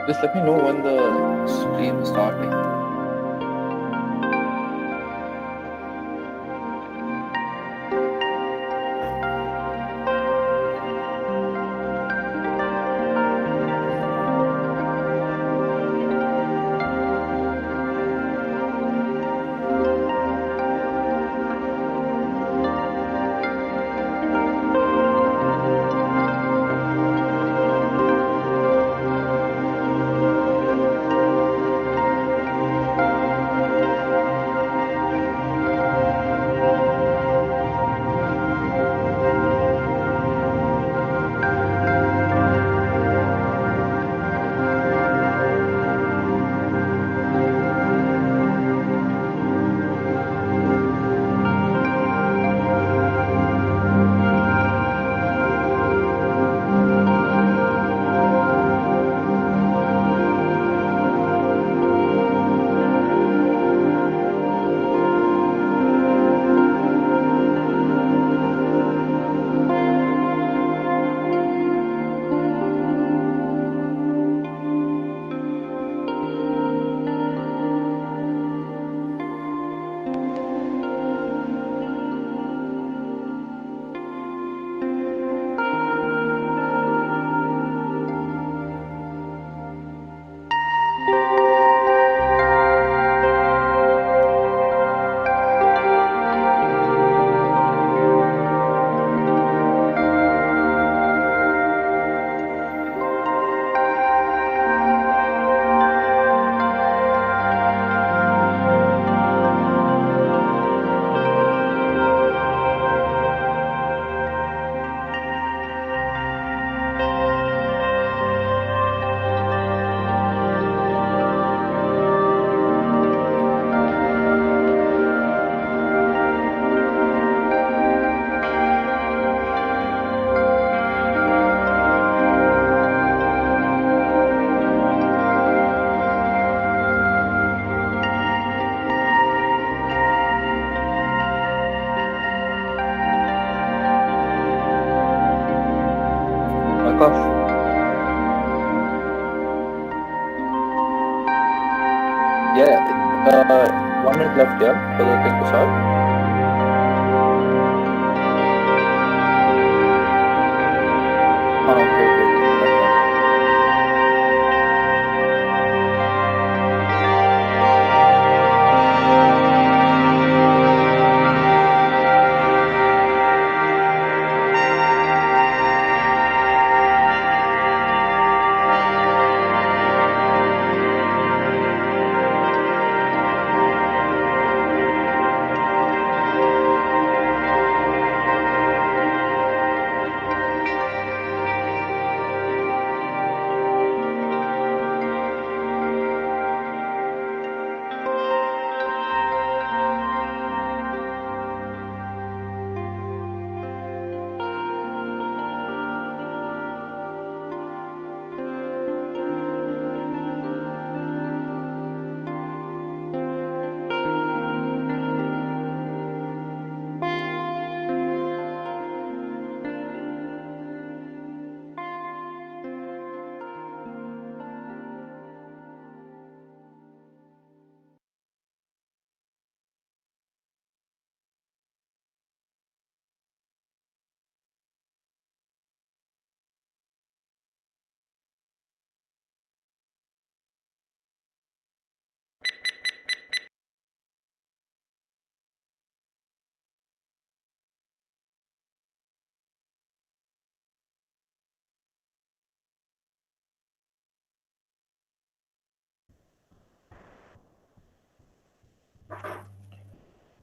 Just let me know when the stream is starting. Yeah, 1 minute left here for the thing to start.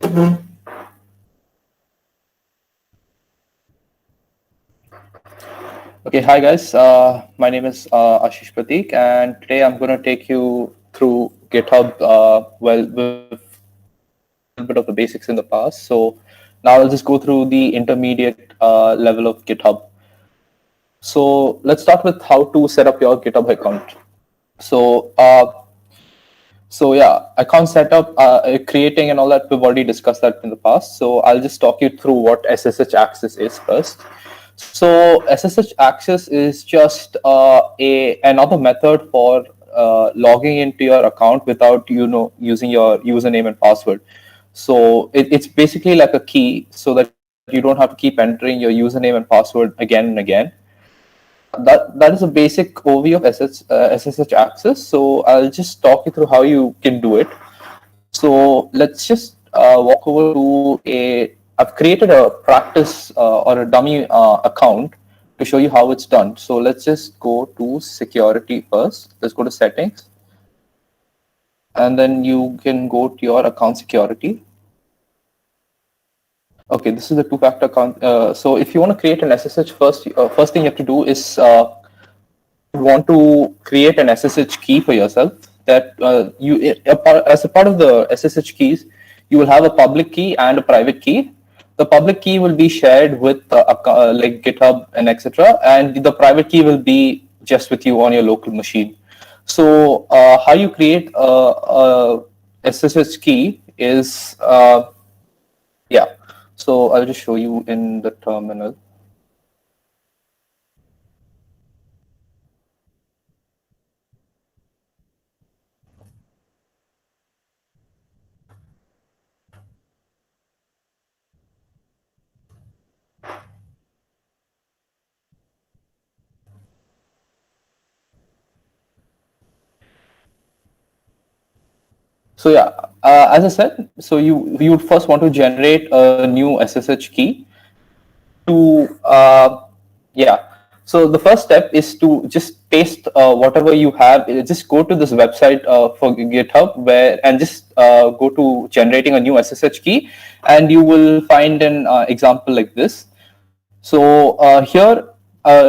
Okay. Okay, hi guys. My name is Ashish Pratik, and today I'm going to take you through GitHub. With a little bit of the basics in the past. So now I'll just go through the intermediate level of GitHub. So let's start with how to set up your GitHub account. So yeah, account setup, creating and all that, we've already discussed that in the past. So I'll just talk you through what SSH access is first. So SSH access is just another method for logging into your account without using your username and password. So it's basically like a key, so that you don't have to keep entering your username and password again and again. That is a basic overview of SSH access. So I'll just talk you through how you can do it. So let's just walk over to I've created a practice or a dummy account to show you how it's done. So let's just go to security first. Let's go to settings. And then you can go to your account security. Okay, this is the two-factor account. So if you want to create an SSH first thing you have to do is want to create an SSH key for yourself. That as a part of the SSH keys, you will have a public key and a private key. The public key will be shared with like GitHub and etc. And the private key will be just with you on your local machine. So how you create a SSH key is yeah. So I'll just show you in the terminal. So yeah, as I said, so you would first want to generate a new SSH key to yeah. So the first step is to just paste whatever you have. Just go to this website for GitHub and just go to generating a new SSH key, and you will find an example like this. So here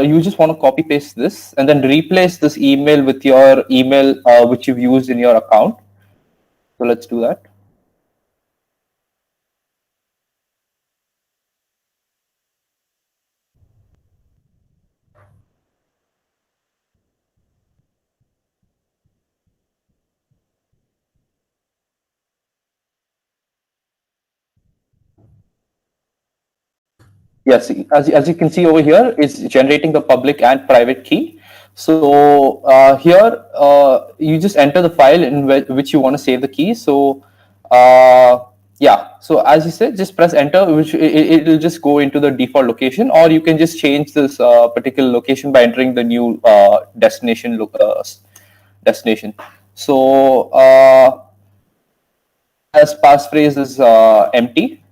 you just want to copy paste this and then replace this email with your email which you've used in your account. So let's do that. Yes, as you can see over here, it's generating the public and private key. So here you just enter the file in which you want to save the key. So yeah, so as you said, just press enter, which it will just go into the default location, or you can just change this particular location by entering the new destination. So as passphrase is empty,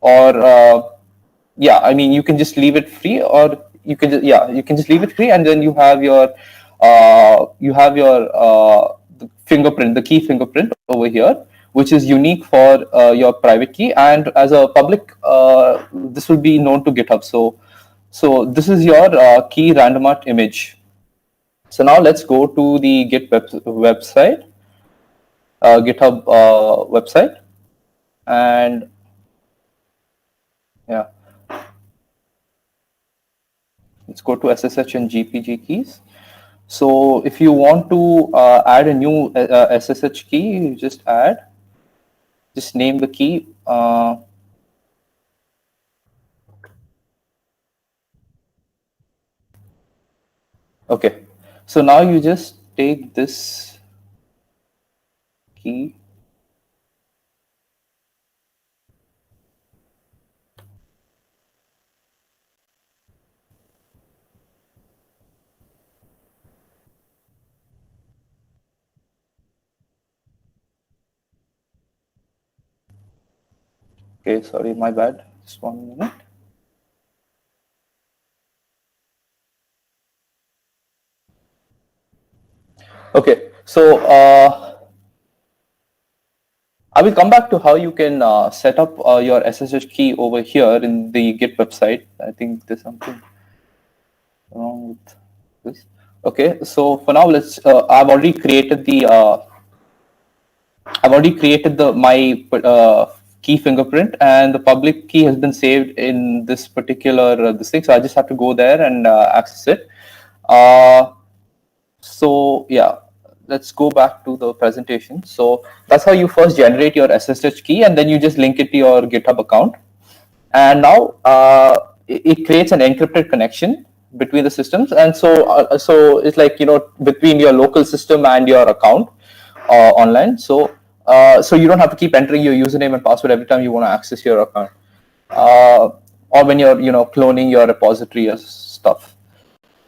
or yeah, I mean, you can just leave it free, or you can just, yeah, you can just leave it free, and then you have your the fingerprint, the key fingerprint over here, which is unique for your private key, and as a public, this will be known to GitHub. So this is your key random art image. So now let's go to the Git website, GitHub website, and yeah. Let's go to SSH and GPG keys. So if you want to add a new SSH key, you just name the key. Okay, so now you just take this key. Okay, sorry, my bad. Just 1 minute. Okay, so I will come back to how you can set up your SSH key over here in the Git website. I think there's something wrong with this. Okay, so for now, let's. I've already created my key fingerprint, and the public key has been saved in this particular this thing. So I just have to go there and access it. So yeah, let's go back to the presentation. So that's how you first generate your SSH key, and then you just link it to your GitHub account. And now it creates an encrypted connection between the systems, and so it's like between your local system and your account online. So you don't have to keep entering your username and password every time you want to access your account, or when you're cloning your repository or stuff.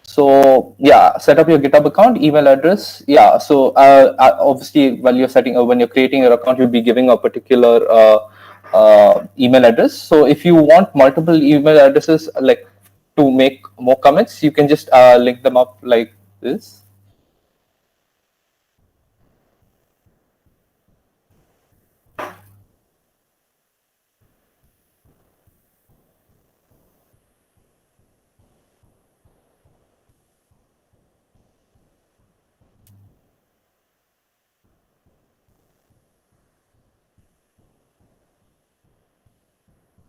So yeah, set up your GitHub account, email address. Yeah, so obviously when you're creating your account, you'll be giving a particular email address. So if you want multiple email addresses, like to make more commits, you can just link them up like this.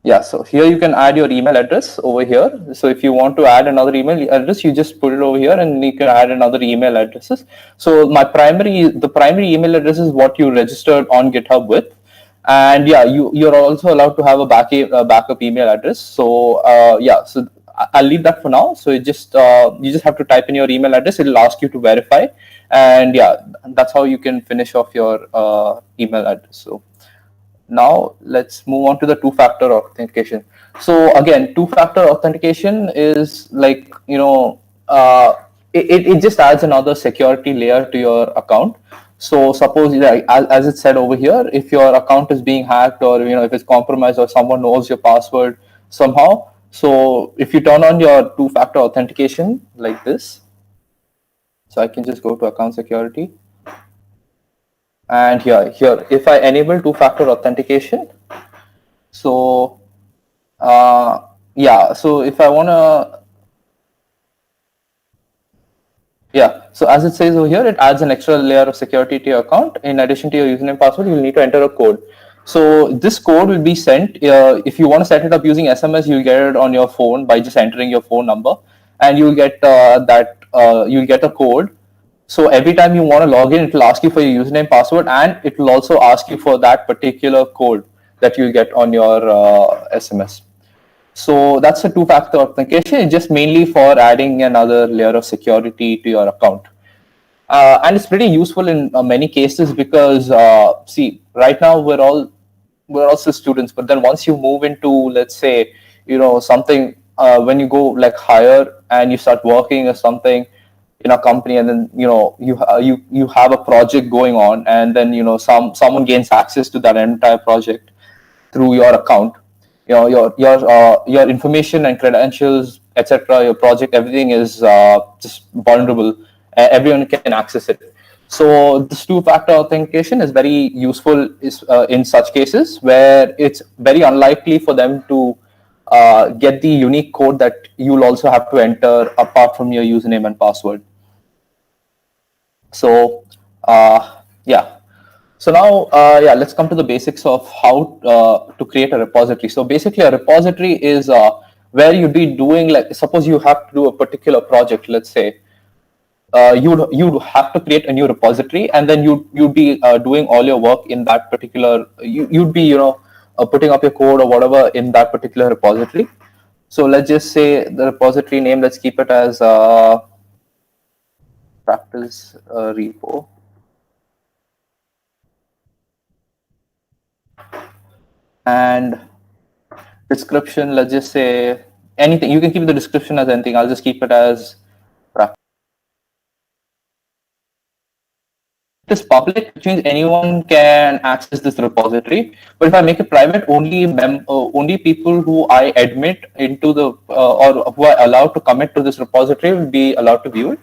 Yeah, so here you can add your email address over here. So if you want to add another email address, you just put it over here and you can add another email addresses. So the primary email address is what you registered on GitHub with. And yeah, you're also allowed to have a backup email address. So yeah, so I'll leave that for now. So you just have to type in your email address. It'll ask you to verify, and yeah, that's how you can finish off your email address. So now let's move on to the two-factor authentication. So again, two-factor authentication is like it just adds another security layer to your account. So suppose, like, as it said over here, if your account is being hacked, or if it's compromised, or someone knows your password somehow, so if you turn on your two-factor authentication like this, so I can just go to account security, and here if I enable two-factor authentication, so yeah, so if I want to, yeah, so as it says over here, it adds an extra layer of security to your account. In addition to your username password, you'll need to enter a code. So this code will be sent, if you want to set it up using SMS, you'll get it on your phone by just entering your phone number, and you'll get you'll get a code. So every time you want to log in, it will ask you for your username, password, and it will also ask you for that particular code that you get on your SMS. So that's a two-factor authentication. It's just mainly for adding another layer of security to your account. And it's pretty useful in many cases because, see, right now we're also students, but then once you move into, let's say, something, when you go like higher and you start working or something in a company, and then you have a project going on, and then someone gains access to that entire project through your account. Your information and credentials, etc., your project, everything is just vulnerable. Everyone can access it. So this two-factor authentication is very useful in such cases where it's very unlikely for them to get the unique code that you'll also have to enter apart from your username and password. So yeah. So now, yeah, let's come to the basics of how to create a repository. So basically, a repository is where you'd be doing, like, suppose you have to do a particular project. Let's say you'd have to create a new repository, and then you'd be doing all your work in that particular. You'd be putting up your code or whatever in that particular repository. So let's just say the repository name. Let's keep it as practice repo. And description, let's just say anything. You can keep the description as anything. I'll just keep it as practice. It is public, which means anyone can access this repository. But if I make it private, only people who I admit into the or who are allowed to commit to this repository will be allowed to view it.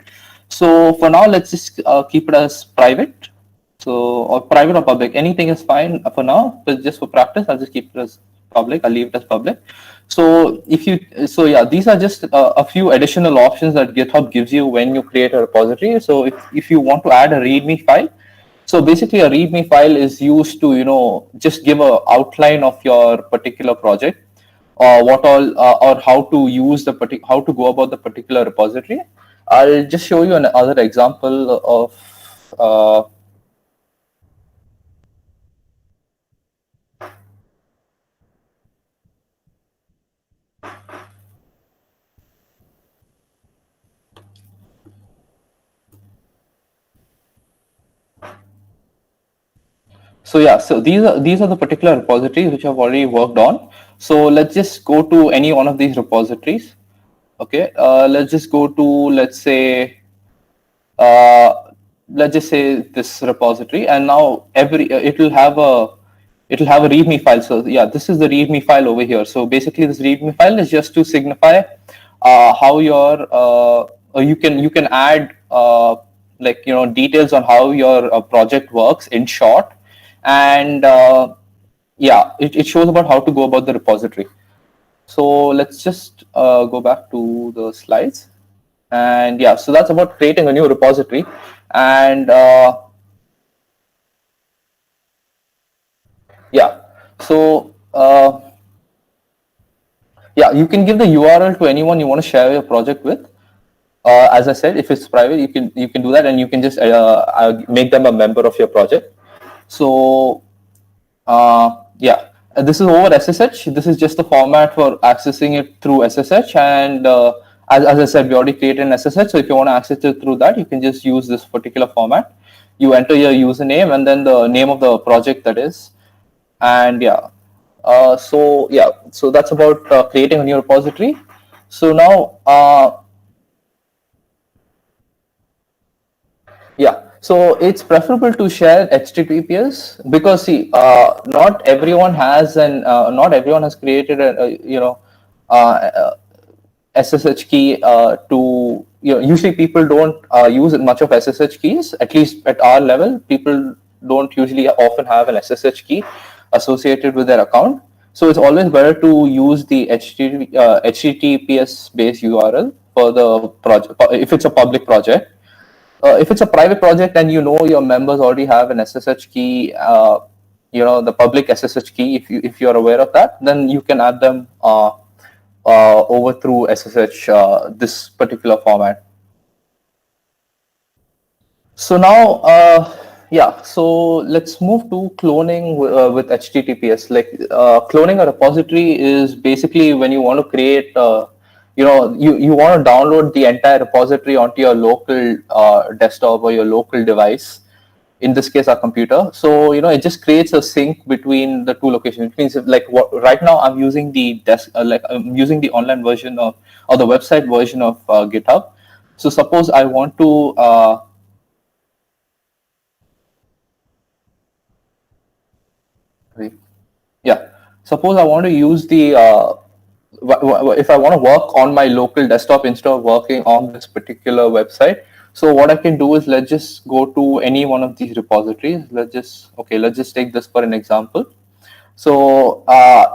So for now, let's just keep it as private. So, or private or public, anything is fine for now. But just for practice, I'll just keep it as public. I'll leave it as public. So yeah, these are just a few additional options that GitHub gives you when you create a repository. So if you want to add a README file, so basically a README file is used to just give a outline of your particular project, or what all or how to use how to go about the particular repository. I'll just show you another example of. So yeah, so these are the particular repositories which I've already worked on. So let's just go to any one of these repositories. Okay, let's just go to, uh, let's just say this repository, and now it will have a readme file. So yeah, this is the readme file over here. So basically this readme file is just to signify how you can add details on how your project works in short. And yeah, it shows about how to go about the repository. So let's just go back to the slides. And yeah, so that's about creating a new repository. And yeah, so yeah, you can give the URL to anyone you want to share your project with. As I said, if it's private, you can do that, and you can just make them a member of your project. So yeah, this is over SSH. This is just the format for accessing it through SSH. And as I said, we already created an SSH. So if you want to access it through that, you can just use this particular format. You enter your username and then the name of the project that is. And yeah, so that's about creating a new repository. So now, yeah, so it's preferable to share HTTPS because see, not everyone has created SSH key to, usually people don't use much of SSH keys. At least at our level, people don't usually often have an SSH key associated with their account. So it's always better to use the HTTPS based URL for the project if it's a public project. If it's a private project and your members already have an SSH key, the public SSH key, if you're aware of that, then you can add them over through SSH, this particular format. So now, yeah, so let's move to cloning with HTTPS. Like cloning a repository is basically when you want to create, you want to download the entire repository onto your local desktop or your local device. In this case, our computer. So it just creates a sync between the two locations. It means right now I'm using the I'm using the online version of, or the website version of GitHub. So suppose I want to yeah, suppose I want to use the if I want to work on my local desktop instead of working on this particular website. So what I can do is, let's just go to any one of these repositories. Let's just take this for an example. So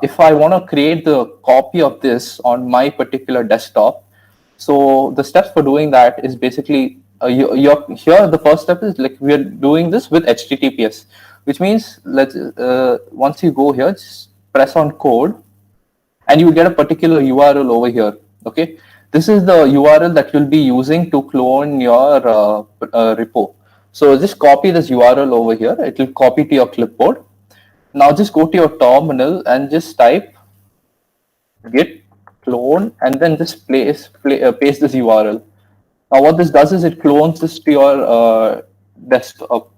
if I want to create the copy of this on my particular desktop, so the steps for doing that is basically here. The first step is like we are doing this with HTTPS, which means once you go here, just press on code, and you get a particular URL over here. Okay, this is the URL that you'll be using to clone your repo. So just copy this URL over here. It will copy to your clipboard. Now just go to your terminal and just type git clone and then just paste this URL. Now what this does is it clones this to your desktop.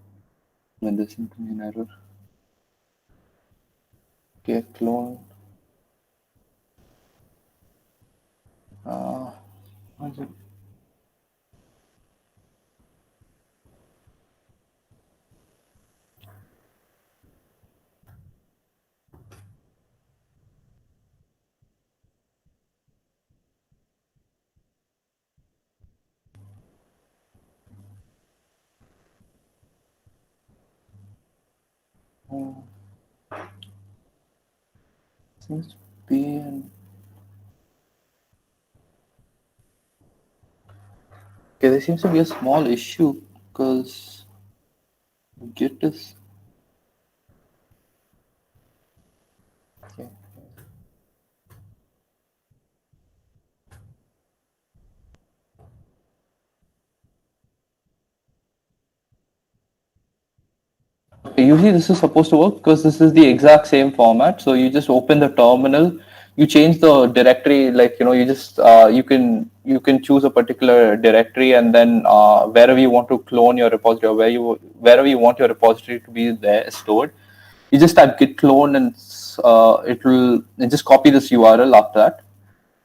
When this is an error. Okay, clone. What is it? Seems to be an... Okay, there seems to be a small issue because Git is... Okay. Usually this is supposed to work because this is the exact same format. So you just open the terminal, you change the directory, you just you can choose a particular directory, and then wherever you want to clone your repository, or wherever you want your repository to be there stored, you just type git clone, and it will just copy this URL after that,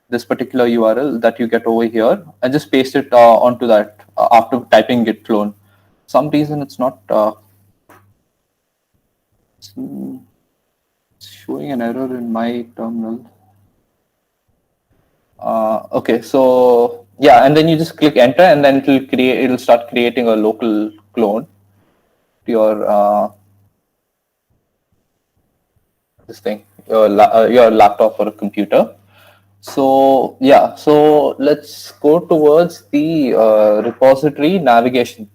this particular URL that you get over here, and just paste it onto that after typing git clone. Some reason it's not showing an error in my terminal. Okay, so yeah, and then you just click enter, and then it'll start creating a local clone to your this thing, your laptop or a computer. So yeah, so let's go towards the repository navigation.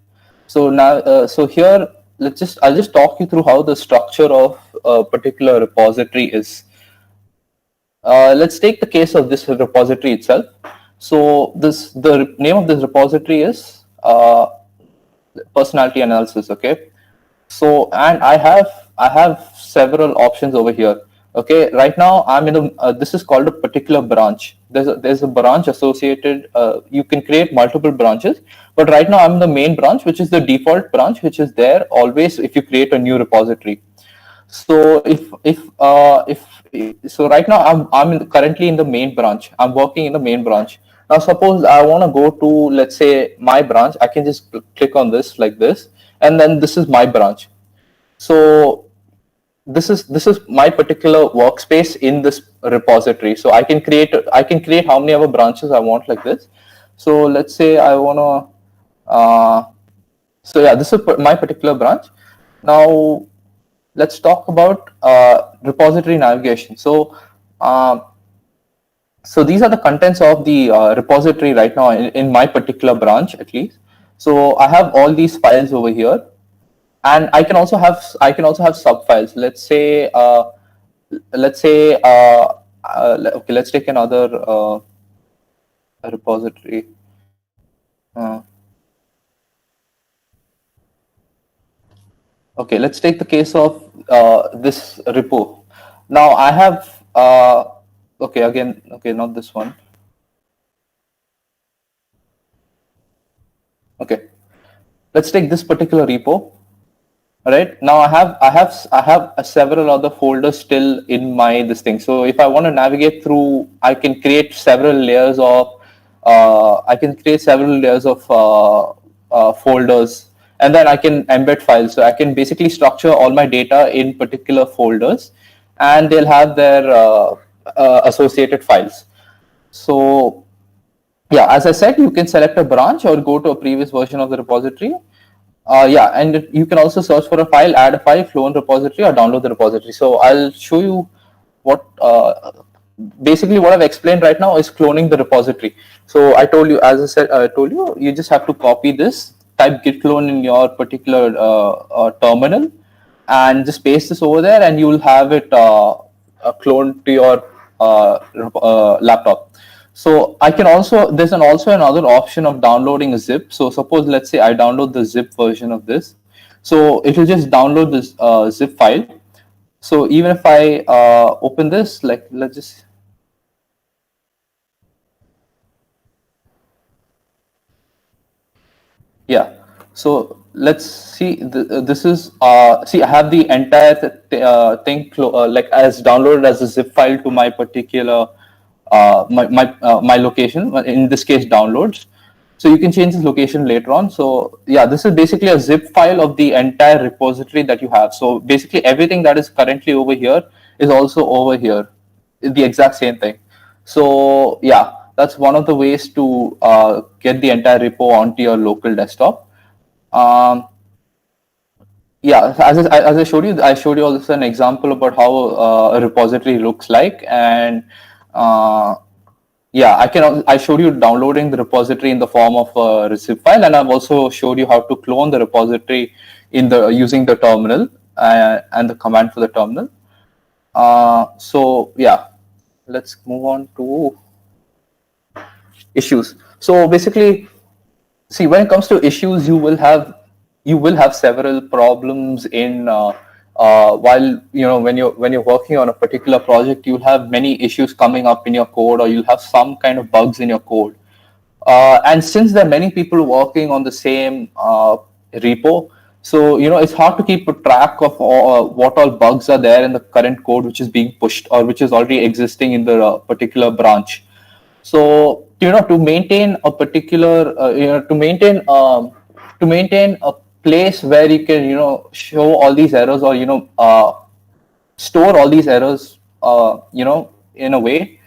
So now, so here, I'll just talk you through how the structure of a particular repository is. Let's take the case of this repository itself. So the name of this repository is personality analysis. Okay. So, and I have several options over here. Okay, right now I'm in a this is called a particular branch. There's a branch associated. You can create multiple branches, but right now I'm in the main branch, which is the default branch, which is there always if you create a new repository. So so right now I'm currently in the main branch. I'm working in the main branch. Now suppose I want to go to, let's say, my branch. I can just click on this like this, and then this is my branch. So this is my particular workspace in this repository. So I can create how many other branches I want like this. So let's say I want to so yeah, this is my particular branch. Now let's talk about repository navigation. So so these are the contents of the repository right now in my particular branch, at least. So I have all these files over here, and I can also have sub files. Let's say okay, let's take another repository. Okay, let's take the case of this repo. Now I have okay, again, okay, not this one. Okay, let's take this particular repo. All right, now I have several other folders still in my this thing. So if I want to navigate through, I can create several layers of folders, and then I can embed files. So I can basically structure all my data in particular folders, and they'll have their associated files. So yeah, as I said, you can select a branch or go to a previous version of the repository. Yeah, and you can also search for a file, add a file, clone repository, or download the repository. So I'll show you what basically what I've explained right now is cloning the repository. So I told you, as I said, you just have to copy this, type git clone in your particular terminal, and just paste this over there, and you will have it cloned to your laptop. So I can also, there's also another option of downloading a zip. So suppose, let's say I download the zip version of this. So it will just download this zip file. So even if I open this, like, let's just, yeah. So let's see, this is, see, I have the entire thing like as downloaded as a zip file to my particular my location, in this case downloads. So you can change this location later on. So yeah, this is basically a zip file of the entire repository that you have. So basically everything that is currently over here is also over here, the exact same thing. So yeah, that's one of the ways to get the entire repo onto your local desktop. Yeah, as I showed you, also an example about how a repository looks like, and yeah, I showed you downloading the repository in the form of a zip file, and I've also showed you how to clone the repository using the terminal and the command for the terminal. So yeah, let's move on to issues. So basically, see, when it comes to issues, you will have several problems in while when you're working on a particular project, you'll have many issues coming up in your code, or you'll have some kind of bugs in your code. And since there are many people working on the same repo, So, it's hard to keep a track of what all bugs are there in the current code which is being pushed or which is already existing in the particular branch. So, to maintain a particular, to maintain a place where you can, show all these errors or, store all these errors, in a way,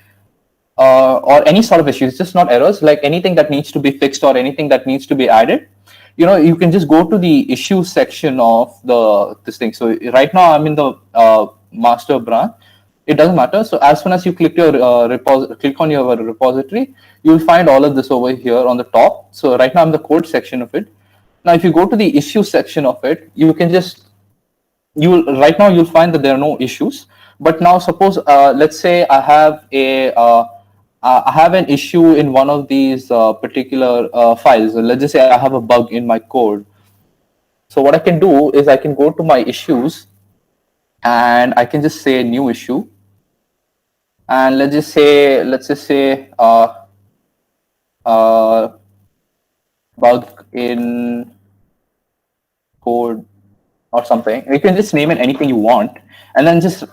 or any sort of issues, just not errors, like anything that needs to be fixed or anything that needs to be added, you can just go to the issues section of this thing. So right now I'm in the master branch. It doesn't matter. So as soon as you click your click on your repository, you'll find all of this over here on the top. So right now I'm the code section of it. Now, if you go to the issue section of it, you can just right now you'll find that there are no issues. But now suppose let's say I have an issue in one of these particular files. Let's just say I have a bug in my code. So what I can do is I can go to my issues and I can just say new issue. And let's just say bug in code or something. You can just name it anything you want, and then just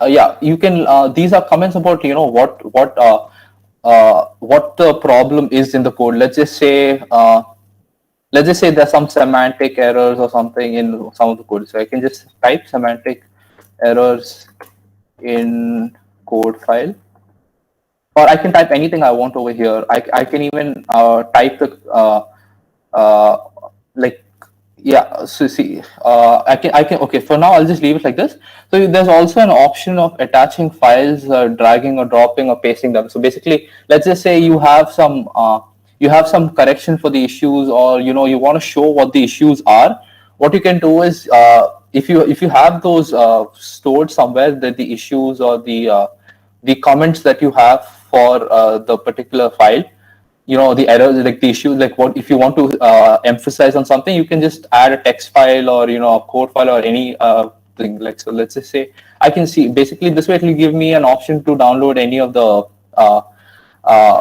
you can. These are comments about what the problem is in the code. Let's just say there's some semantic errors or something in some of the code. So I can just type semantic errors in code file, or I can type anything I want over here. I can even type the so see, I can okay, for now I'll just leave it like this. So there's also an option of attaching files, dragging or dropping or pasting them. So basically, let's just say you have some correction for the issues, or you want to show what the issues are. What you can do is if you have those stored somewhere, that the issues or the comments that you have for the particular file, the errors, like the issue, like what if you want to emphasize on something, you can just add a text file or a code file or any thing. Like, so let's just say I can see, basically this way it will give me an option to download any of the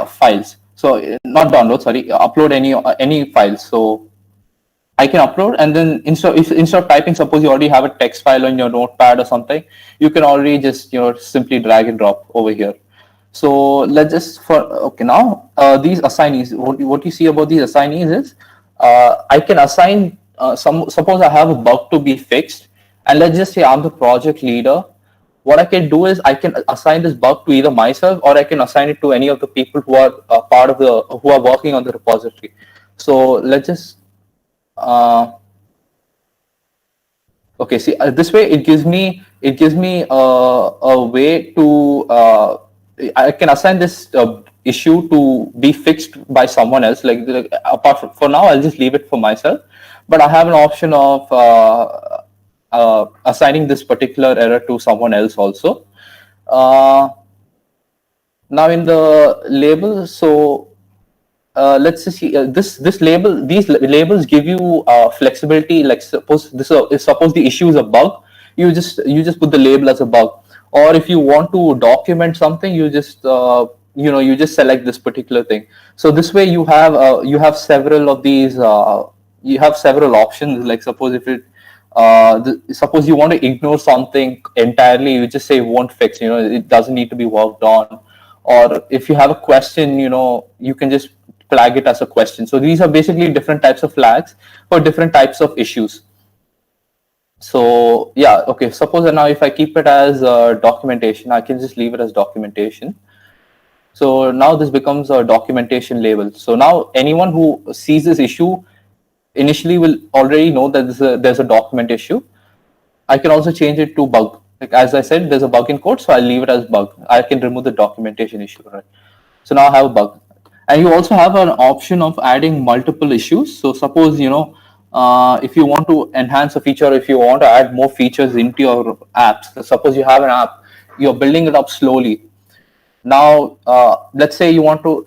files. So not download, sorry, upload any files. So I can upload, and then instead of typing, suppose you already have a text file on your notepad or something, you can already just simply drag and drop over here. So let's just now these assignees, what you see about these assignees is I can assign suppose I have a bug to be fixed, and let's just say I'm the project leader. What I can do is I can assign this bug to either myself, or I can assign it to any of the people who are who are working on the repository. So let's just okay, see, this way it gives me a way to I can assign this issue to be fixed by someone else. Like apart from, for now, I'll just leave it for myself. But I have an option of assigning this particular error to someone else also. Now in the label, so let's just see these labels give you flexibility. Like suppose the issue is a bug, you just put the label as a bug. Or if you want to document something, you just you just select this particular thing. So this way you have several of these. You have several options. Like suppose if it suppose you want to ignore something entirely, you just say won't fix. It doesn't need to be worked on. Or if you have a question, you can just flag it as a question. So these are basically different types of flags for different types of issues. So yeah, okay, suppose now if I keep it as documentation, I can just leave it as documentation. So now this becomes a documentation label. So now anyone who sees this issue initially will already know that there's a document issue. I can also change it to bug. Like as I said, there's a bug in code, so I'll leave it as bug. I can remove the documentation issue, right? So now I have a bug. And you also have an option of adding multiple issues. So suppose, if you want to enhance a feature, if you want to add more features into your apps, suppose you have an app, you're building it up slowly. Now, let's say you want to,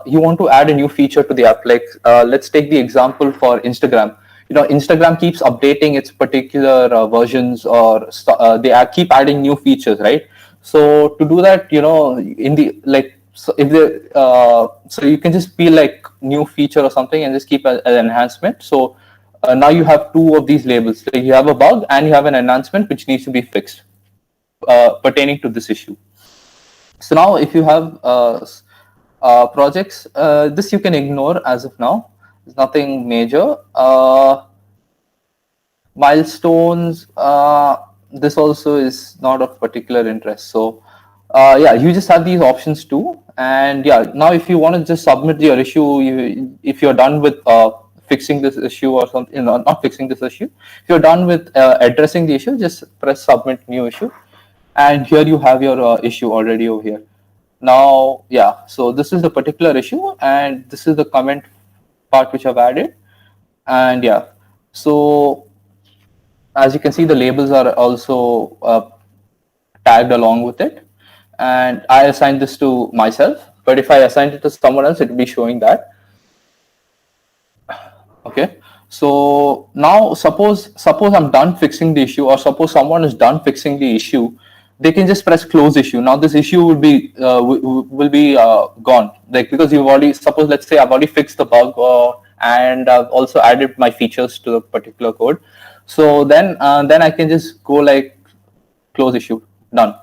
you want to add a new feature to the app. Like, let's take the example for Instagram. Instagram keeps updating its particular versions, or they keep adding new features, right? So to do that, so if they so you can just be like new feature or something and just keep an enhancement. So now you have two of these labels. So you have a bug and you have an enhancement which needs to be fixed pertaining to this issue. So now if you have projects, this you can ignore as of now. There's nothing major. Milestones, this also is not of particular interest. So yeah, you just have these options too. And yeah, now if you want to just submit your issue, if you're done with fixing this issue or something, not fixing this issue, if you're done with addressing the issue, just press submit new issue. And here you have your issue already over here. Now, yeah, so this is the particular issue and this is the comment part which I've added. And yeah, so as you can see, the labels are also tagged along with it. And I assigned this to myself, but if I assigned it to someone else, it will be showing that. Okay, so now suppose I'm done fixing the issue, or suppose someone is done fixing the issue, they can just press close issue. Now this issue will be gone, like, because you've already, suppose let's say I've already fixed the bug and I've also added my features to the particular code. So then I can just go like close issue, done.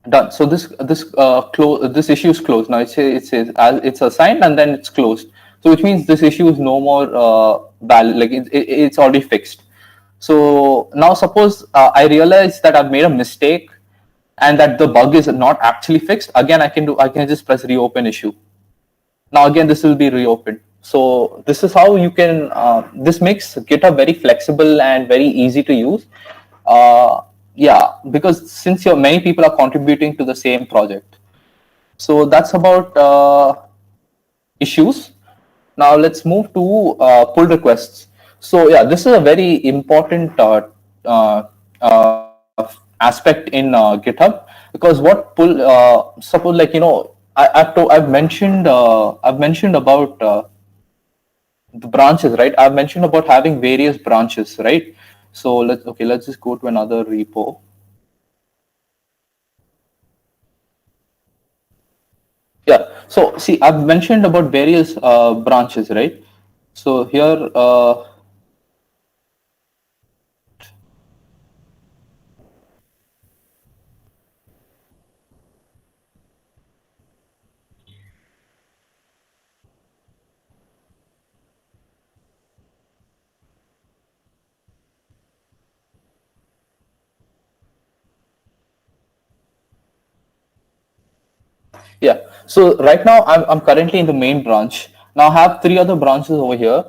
Done. So this issue is closed. Now it says it's assigned and then it's closed. So which means this issue is no more valid. Like it's already fixed. So now suppose I realize that I've made a mistake and that the bug is not actually fixed. Again, I can just press reopen issue. Now again, this will be reopened. So this is how you can. This makes GitHub very flexible and very easy to use. Yeah, because since many people are contributing to the same project. So that's about issues. Now let's move to pull requests. So yeah, this is a very important aspect in GitHub, because what pull, suppose like, I've mentioned about the branches, right? I've mentioned about having various branches, right? So let's just go to another repo. Yeah, so see, I've mentioned about various branches, right? So here, yeah, so right now I'm currently in the main branch. Now I have 3 other branches over here.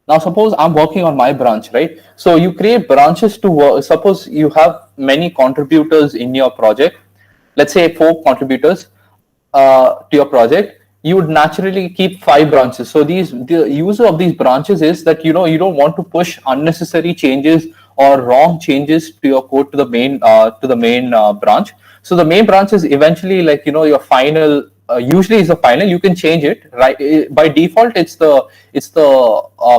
Now suppose I'm working on my branch, right? So you create branches to work. Suppose you have many contributors in your project. Let's say 4 contributors to your project. You would naturally keep 5 branches. So the user of these branches is that you don't want to push unnecessary changes or wrong changes to your code to the main branch. So the main branch is eventually like your final. Usually is the final. You can change it, right? By default, it's the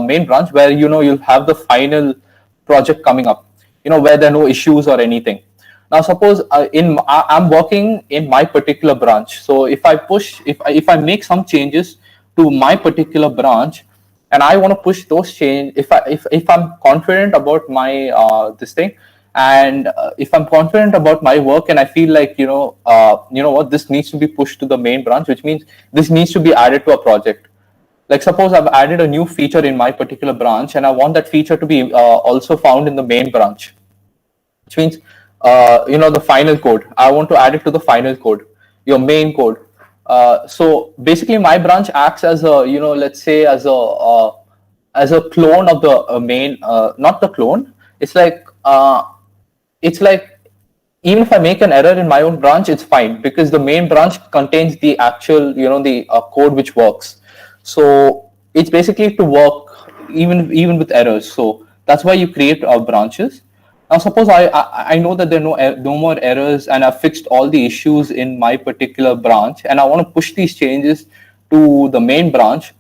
main branch where you'll have the final project coming up. Where there are no issues or anything. Now suppose I'm working in my particular branch. So if I make some changes to my particular branch, and I want to push those change, if I'm confident about my this thing, and if I'm confident about my work, and I feel like what, this needs to be pushed to the main branch, which means this needs to be added to a project. Like suppose I've added a new feature in my particular branch, and I want that feature to be also found in the main branch, which means the final code. I want to add it to the final code, your main code. So basically, my branch acts as a let's say as a clone of the main. Not the clone. It's like even if I make an error in my own branch, it's fine, because the main branch contains the actual the code which works. So it's basically to work even with errors. So that's why you create branches. Now suppose I know that there are no more errors, and I've fixed all the issues in my particular branch, and I want to push these changes to the main branch.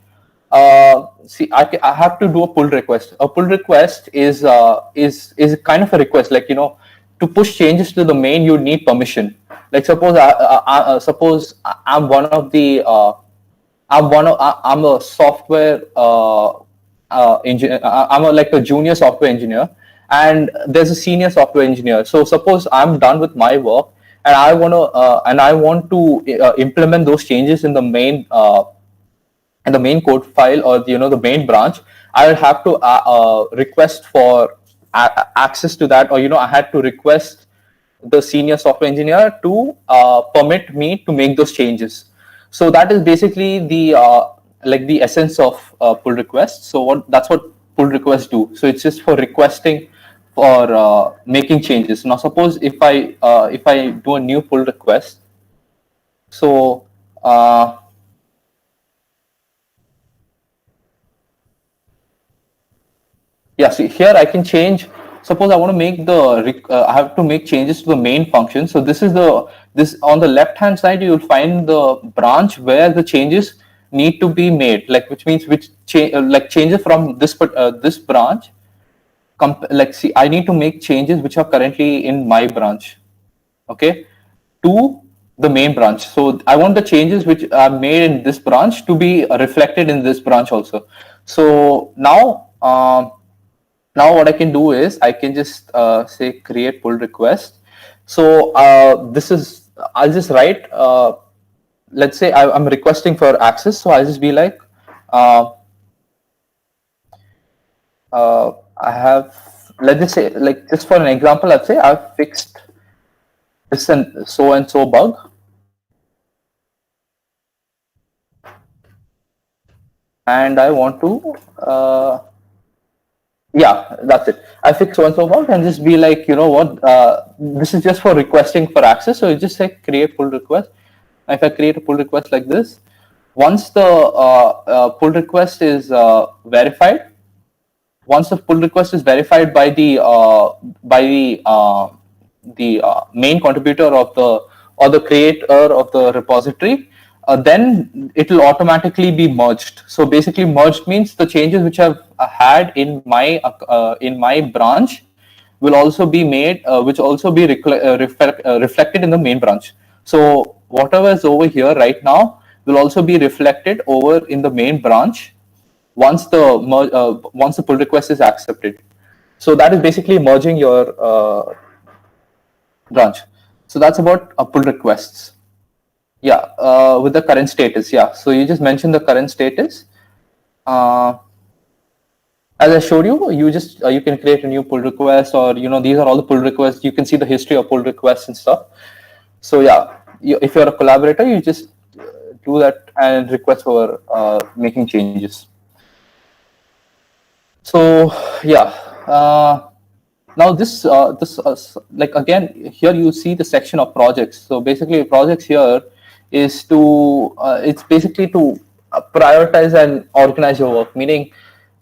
See, I have to do a pull request. A pull request is kind of a request, like to push changes to the main, you need permission. Like suppose I'm one of the I'm a software engineer. Like a junior software engineer, and there's a senior software engineer. So suppose I'm done with my work, and I want to implement those changes in the main code file, or the main branch. I will have to request for access to that, or I had to request the senior software engineer to permit me to make those changes. So that is basically the like the essence of pull requests. So that's what pull requests do. So it's just for requesting, for making changes. Now suppose if I do a new pull request, so yeah, see here I can change. Suppose I want to make I have to make changes to the main function. So this on the left hand side, you will find the branch where the changes need to be made, like which means like changes from this branch. Like see, I need to make changes which are currently in my branch, okay, to the main branch. So I want the changes which are made in this branch to be reflected in this branch also. So now what I can do is I can just say create pull request. So I'll just write, let's say I'm requesting for access. So I'll just be like, uh, I have, let's just say, like just for an example, I'd say I've fixed this and so bug, and I want to yeah, that's it. I fix so and so bug, and just be like, you know what, this is just for requesting for access. So you just say create pull request. If I create a pull request like this, once the pull request is verified, once the pull request is verified by the main contributor of the, or the creator of the repository, then it will automatically be merged. So basically, merged means the changes which I've had in my branch will also be made, which also be reflected in the main branch. So whatever is over here right now will also be reflected over in the main branch once the pull request is accepted. So that is basically merging your branch. So that's about pull requests. Yeah, with the current status. Yeah, so you just mentioned the current status. As I showed you, you can create a new pull request, or these are all the pull requests. You can see the history of pull requests and stuff. So yeah, if you're a collaborator, you just do that and request for making changes. So yeah, now like again here you see the section of projects. So basically, projects here is to it's basically to prioritize and organize your work. Meaning,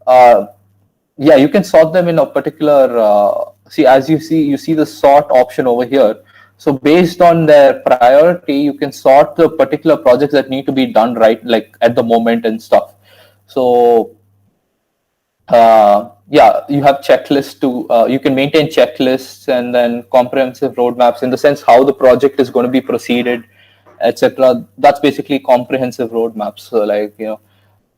yeah, you can sort them in a particular. See, as you see the sort option over here. So based on their priority, you can sort the particular projects that need to be done right, like at the moment and stuff. So yeah, you have checklists to you can maintain checklists, and then comprehensive roadmaps in the sense how the project is going to be proceeded, etc. That's basically comprehensive roadmaps. So like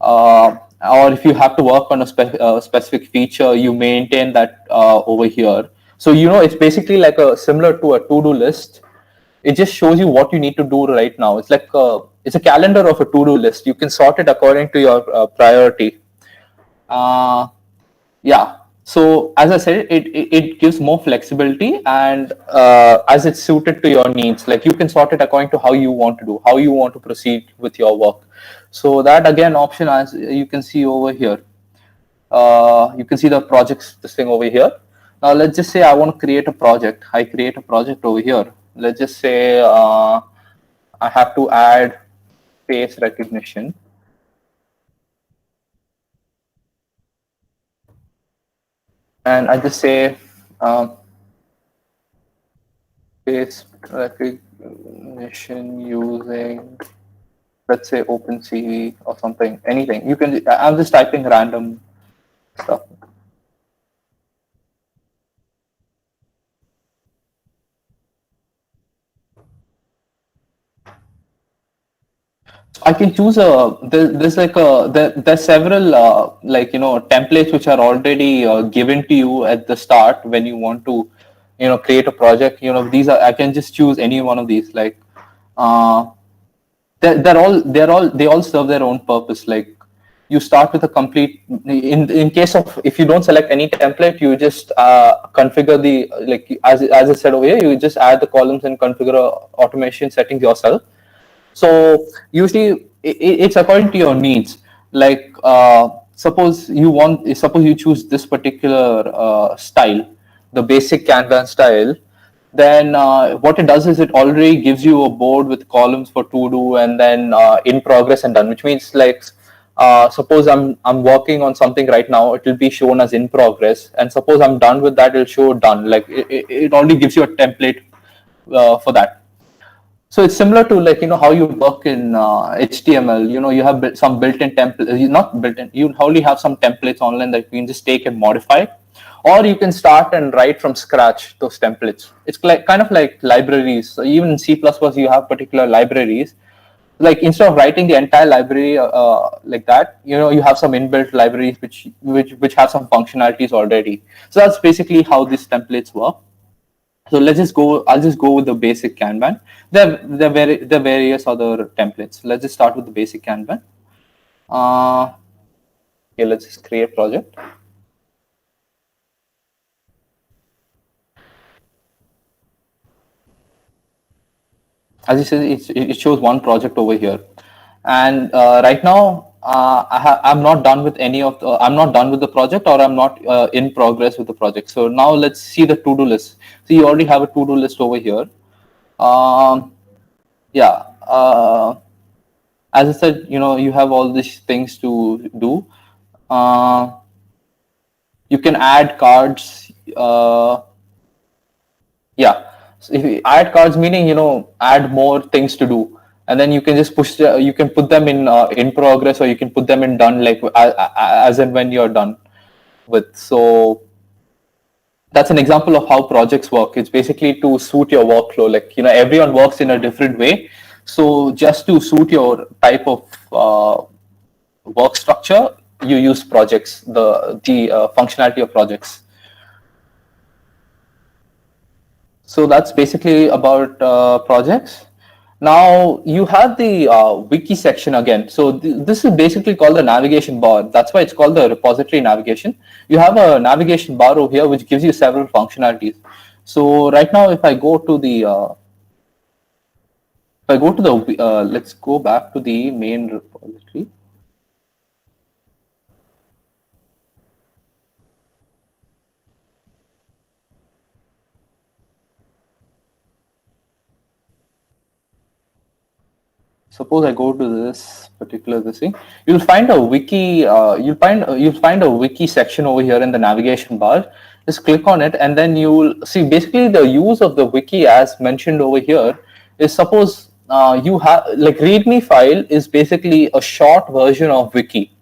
or if you have to work on a specific feature, you maintain that over here. So it's basically like a similar to a to-do list. It just shows you what you need to do right now. It's like it's a calendar of a to-do list. You can sort it according to your priority. uh, yeah, so as I said, it gives more flexibility, and as it's suited to your needs, like you can sort it according to how you want to proceed with your work. So that again option, as you can see over here, you can see the projects, this thing over here. Now let's just say I want to create a project. I create a project over here. Let's just say I have to add face recognition. And I just say face recognition using, let's say, OpenCV or something, anything. You can. I'm just typing random stuff. I can choose there's like there's several templates which are already given to you at the start when you want to create a project. These are, I can just choose any one of these. Like uh, they all serve their own purpose. Like you start with a complete, in case of, if you don't select any template, you just configure the, like as I said over here, you just add the columns and configure automation settings yourself. So usually it's according to your needs. Like suppose you choose this particular style, the basic Kanban style. Then what it does is it already gives you a board with columns for to do, and then in progress and done, which means like suppose I'm working on something right now, it will be shown as in progress, and suppose I'm done with that, it'll show done. Like it already gives you a template for that. So it's similar to, like, how you work in HTML. You have some built-in templates. Not built-in. You only have some templates online that you can just take and modify, or you can start and write from scratch those templates. It's like kind of like libraries. So even in C++, you have particular libraries. Like instead of writing the entire library like that, you have some inbuilt libraries which have some functionalities already. So that's basically how these templates work. So let's just go. I'll just go with the basic Kanban. There are various other templates. Let's just start with the basic Kanban. Okay, let's just create a project. As you said, it shows one project over here, and right now I'm not done with any of the. I'm not done with the project, or I'm not in progress with the project. So now let's see the to-do list. So you already have a to-do list over here. Yeah. As I said, you have all these things to do. Uh, you can add cards. Yeah, so if you add cards, meaning add more things to do, and then you can just push. You can put them in progress, or you can put them in done, like as and when you're done with. So that's an example of how projects work. It's basically to suit your workflow. Like everyone works in a different way, so just to suit your type of work structure, you use projects, the functionality of projects. So that's basically about projects. Now you have the wiki section again. So this is basically called the navigation bar. That's why it's called the repository navigation. You have a navigation bar over here which gives you several functionalities. So right now, if I go to the let's go back to the main repository. Suppose I go to this particular thing, you'll find a wiki. You'll find a wiki section over here in the navigation bar. Just click on it, and then you'll see basically the use of the wiki, as mentioned over here, is suppose you have, like, Readme file is basically a short version of wiki.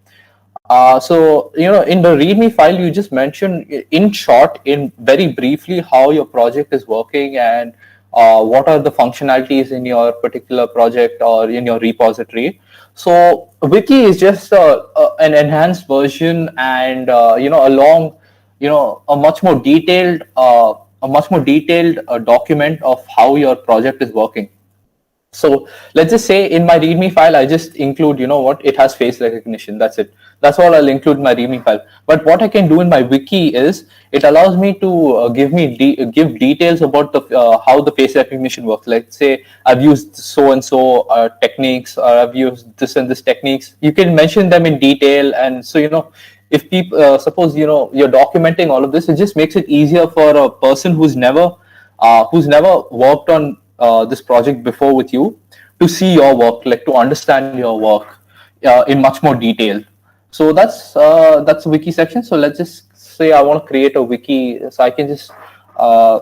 So in the README file, you just mention in short, in very briefly, how your project is working, and what are the functionalities in your particular project or in your repository. So Wiki is just an enhanced version, and a long, a much more detailed document of how your project is working. So let's just say in my README file, I just include, what it has face recognition. That's it. That's all I'll include in my README file. But what I can do in my wiki is it allows me to give details about the how the face recognition works. Like say I've used so and so techniques, or I've used this and this techniques. You can mention them in detail, and so if people suppose you're documenting all of this, it just makes it easier for a person who's never worked on this project before with you to see your work, like to understand your work in much more detail. So that's the wiki section. So let's just say I want to create a wiki. So I can just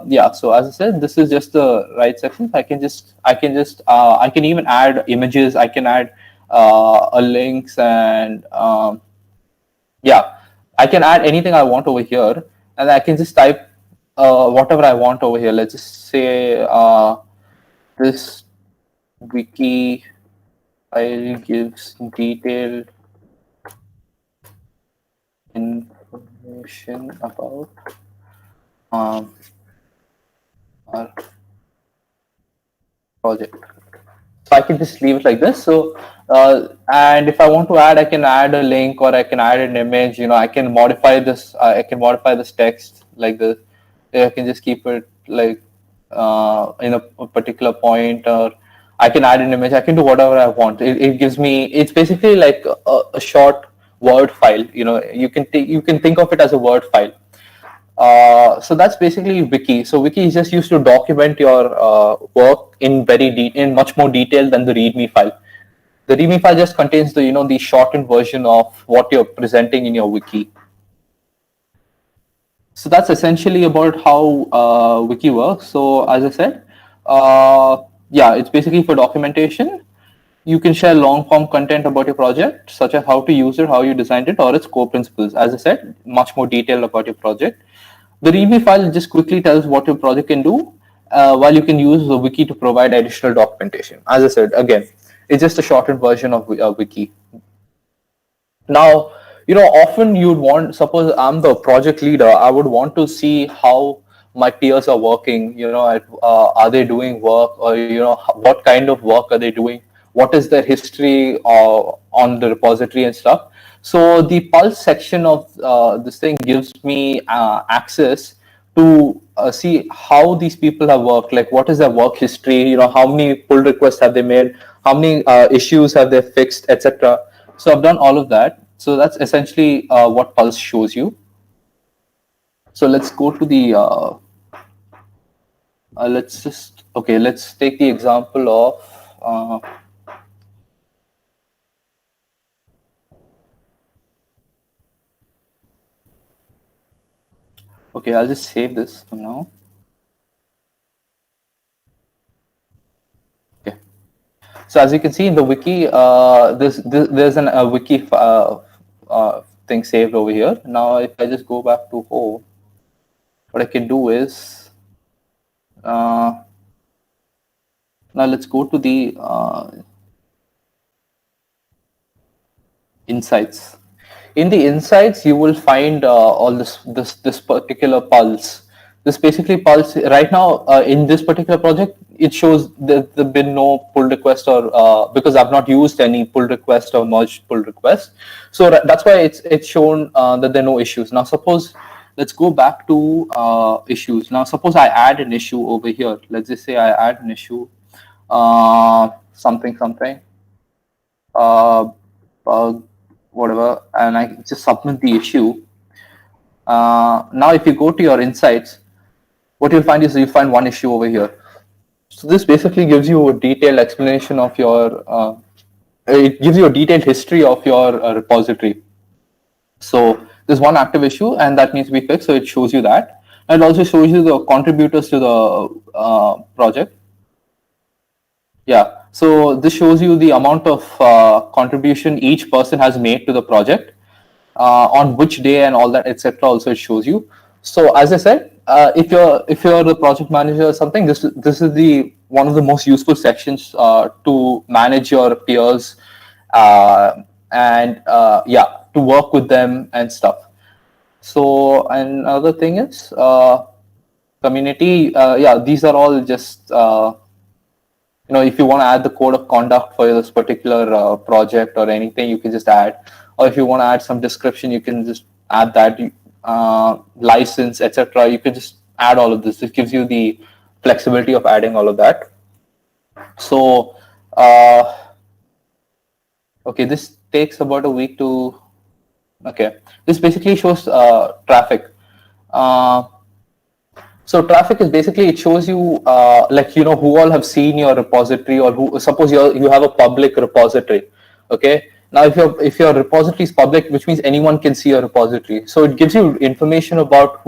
yeah. So as I said, this is just the right section. I can even add images. I can add links, and yeah, I can add anything I want over here, and I can just type whatever I want over here. Let's just say this wiki. file gives detailed information about our project. So I can just leave it like this. So, and if I want to add, I can add a link or I can add an image. I can modify this. I can modify this text like this. I can just keep it like in a particular point, or I can add an image. I can do whatever I want. It gives me. It's basically like a short Word file. You can think of it as a Word file. So that's basically Wiki. So Wiki is just used to document your work in much more detail than the README file. The README file just contains the shortened version of what you're presenting in your Wiki. So that's essentially about how Wiki works. So as I said, yeah, it's basically for documentation. You can share long form content about your project, such as how to use it, how you designed it, or its core principles. As I said, much more detail about your project. The Readme file just quickly tells what your project can do, while you can use the wiki to provide additional documentation. As I said, again, it's just a shortened version of wiki. Now, often you'd want, suppose I'm the project leader, I would want to see how my peers are working, are they doing work, or, what kind of work are they doing? What is their history on the repository and stuff? So the pulse section of this thing gives me access to see how these people have worked, like what is their work history, how many pull requests have they made, how many issues have they fixed, etc. So I've done all of that. So that's essentially what Pulse shows you. So let's go to the, let's take the example of, okay, I'll just save this for now. Okay. So as you can see in the wiki, there's a wiki thing saved over here. Now, if I just go back to home, what I can do is, now let's go to the insights. In the insights, you will find all this particular pulse. This basically pulse right now in this particular project, it shows that there's been no pull request, or because I've not used any pull request or merged pull request. So that's why it's shown that there are no issues. Now, suppose let's go back to issues. Now, suppose I add an issue over here. Let's just say I add an issue, something, bug, whatever, and I just submit the issue. Now, if you go to your insights, what you'll find is you find one issue over here. So this basically gives you a detailed explanation of your, it gives you a detailed history of your repository. So there's one active issue and that needs to be fixed. So it shows you that. And it also shows you the contributors to the project. Yeah. So this shows you the amount of contribution each person has made to the project, on which day and all that, etc. Also it shows you. So as I said, if you're the project manager or something, this is the one of the most useful sections to manage your peers, and yeah, to work with them and stuff. So another thing is community. Yeah, these are all just if you want to add the code of conduct for this particular project or anything, you can just add. Or if you want to add some description, you can just add that, license, etc. You can just add all of this. It gives you the flexibility of adding all of that. So, okay, this takes about a week to. Okay, this basically shows traffic. So traffic is basically, it shows you who all have seen your repository, or who, suppose you have a public repository. Okay. Now, if your repository is public, which means anyone can see your repository. So it gives you information about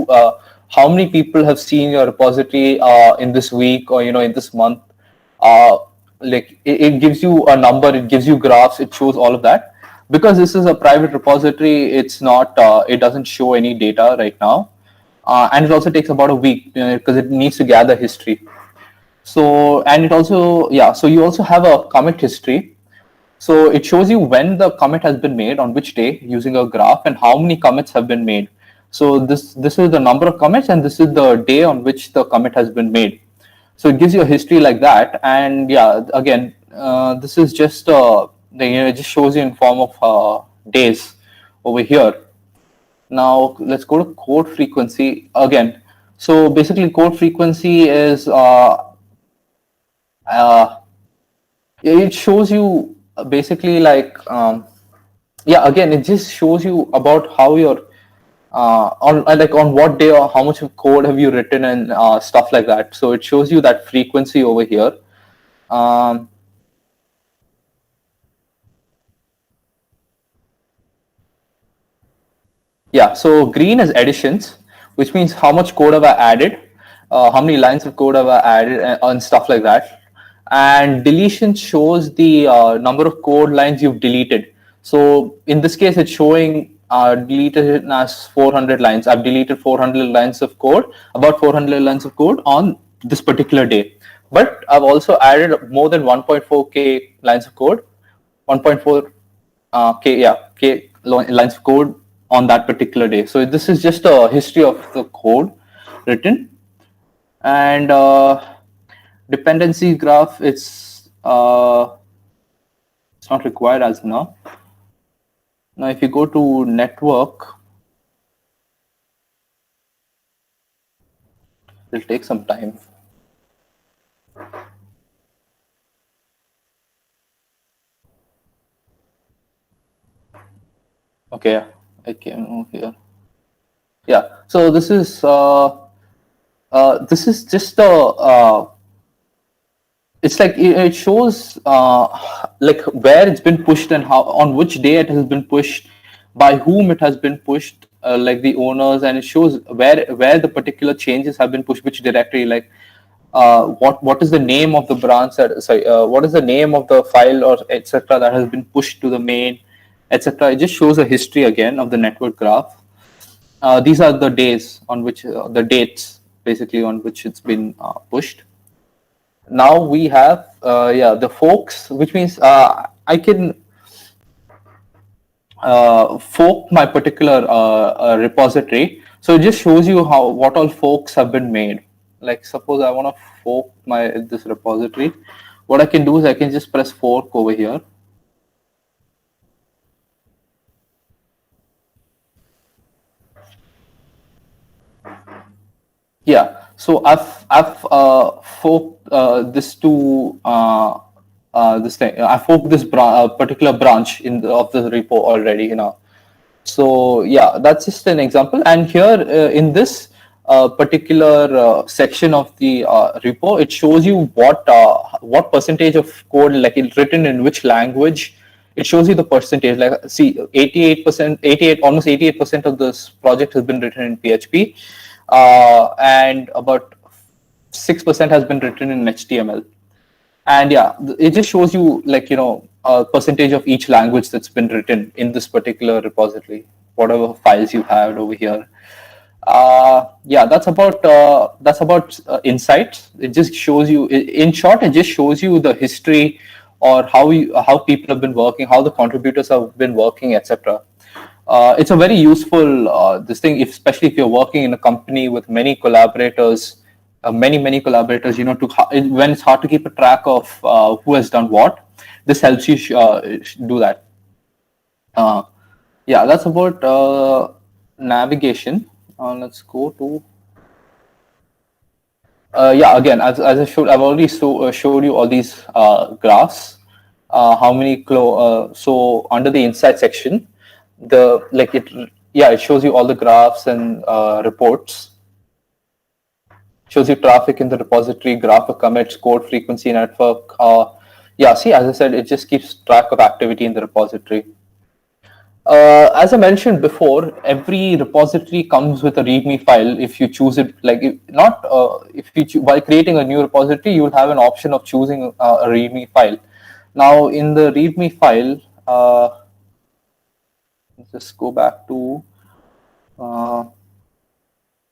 how many people have seen your repository in this week, or in this month. It gives you a number, it gives you graphs, it shows all of that. Because this is a private repository, it's not, it doesn't show any data right now. And it also takes about a week because it needs to gather history. So, and it also, yeah, so you also have a commit history. So it shows you when the commit has been made on which day using a graph and how many commits have been made. So this is the number of commits and this is the day on which the commit has been made. So it gives you a history like that. And yeah, again, this is just it just shows you in form of days over here. Now let's go to code frequency again. So basically, code frequency is uh, it shows you basically like yeah, again, it just shows you about how your on like on what day or how much of code have you written and stuff like that. So it shows you that frequency over here. Um, Yeah, so green is additions, which means how much code have I added, how many lines of code have I added, and stuff like that. And deletion shows the number of code lines you've deleted. So in this case, it's showing deleted as 400 lines. I've deleted 400 lines of code, about 400 lines of code on this particular day. But I've also added more than 1.4k lines of code, 1.4 k, yeah, k lines of code on that particular day. So this is just a history of the code written. And dependency graph, it's not required as now. Now if you go to network, it'll take some time. Okay, I came over here. Yeah, so this is just a it's like it shows like where it's been pushed and how on which day it has been pushed, by whom it has been pushed, like the owners, and it shows where the particular changes have been pushed, which directory, like what is the name of the branch that, sorry, what is the name of the file or etc. that has been pushed to the main, etc. It just shows a history again of the network graph. These are the days on which the dates basically on which it's been pushed. Now we have yeah, the forks, which means I can fork my particular repository. So it just shows you how what all forks have been made. Like suppose I want to fork my this repository. What I can do is I can just press fork over here. Yeah, so I've forked this to this thing. I forked this particular branch in of the repo already, you know. So yeah, that's just an example. And here in this particular section of the repo, it shows you what percentage of code, like it's written in which language. It shows you the percentage. Like see, 88%, 88, almost 88% of this project has been written in PHP, and about 6% has been written in HTML. And yeah, it just shows you, like, you know, a percentage of each language that's been written in this particular repository, whatever files you have over here. Yeah, that's about insights. It just shows you, in short, it just shows you the history, or how people have been working, how the contributors have been working, etc. It's a very useful this thing, especially if you're working in a company with many collaborators, many collaborators. You know, when it's hard to keep a track of who has done what, this helps you do that. Yeah, that's about navigation. Let's go to yeah, again, as I showed, I've already showed you all these graphs. How many so under the insight section, the like it yeah, it shows you all the graphs and reports. Shows you traffic in the repository, graph of commits, code frequency, network. Yeah, see, as I said, it just keeps track of activity in the repository. As I mentioned before, every repository comes with a README file. If you choose it, like not if you while creating a new repository, you will have an option of choosing a README file. Now, in the README file, let's just go back to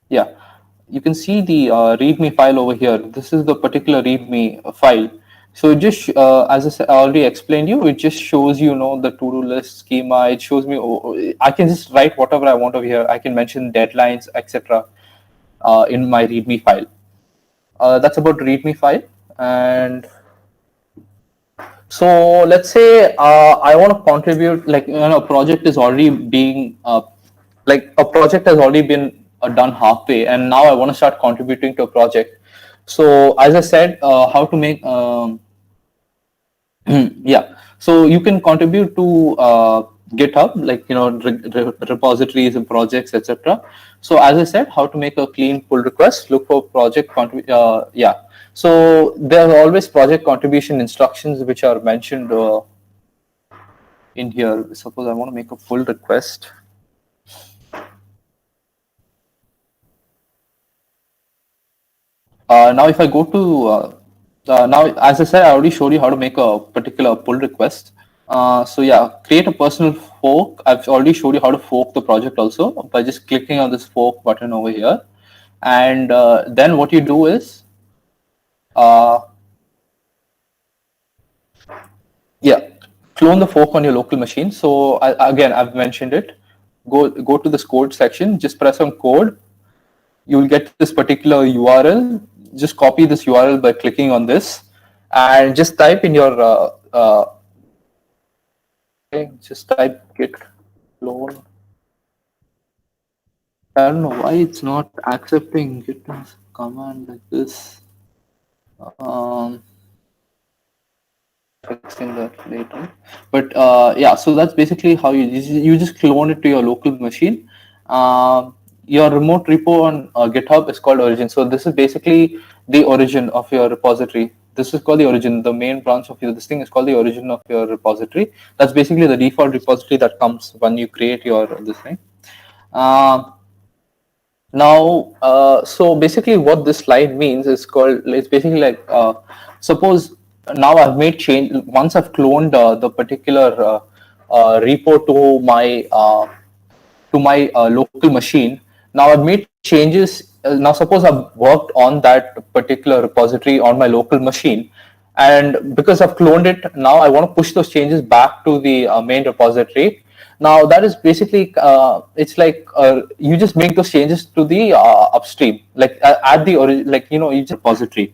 yeah, you can see the README file over here. This is the particular README file. So it just, as I said, I already explained you, it just shows the to-do list schema. It shows me, I can just write whatever I want over here. I can mention deadlines, etc. In my README file. That's about README file. And so let's say I want to contribute, like, a project is already being, like a project has already been done halfway, and now I want to start contributing to a project. So as I said, how to make, yeah. So you can contribute to GitHub, like repositories and projects, etc. So as I said, how to make a clean pull request. Look for project yeah. So there are always project contribution instructions which are mentioned in here. Suppose I want to make a pull request. Now if I go to now, as I said, I already showed you how to make a particular pull request. So yeah, create a personal fork. I've already showed you how to fork the project also by just clicking on this fork button over here. And then what you do is, yeah, clone the fork on your local machine. So again, I've mentioned it. Go to this code section, just press on code. You will get this particular URL. Just copy this URL by clicking on this, and just type in your okay, just type git clone. I don't know why it's not accepting git command like this. Fixing that later. But yeah, so that's basically how you just clone it to your local machine. Your remote repo on GitHub is called origin. So this is basically the origin of your repository. This is called the origin. The main branch of this thing is called the origin of your repository. That's basically the default repository that comes when you create your this thing. Now, so basically what this slide means is it's basically like, suppose now I've made change, once I've cloned the particular repo to my local machine. Now I've made changes. Now suppose I've worked on that particular repository on my local machine, and because I've cloned it, now I want to push those changes back to the main repository. Now that is basically, it's like you just make those changes to the upstream, like at the origin, like you just repository.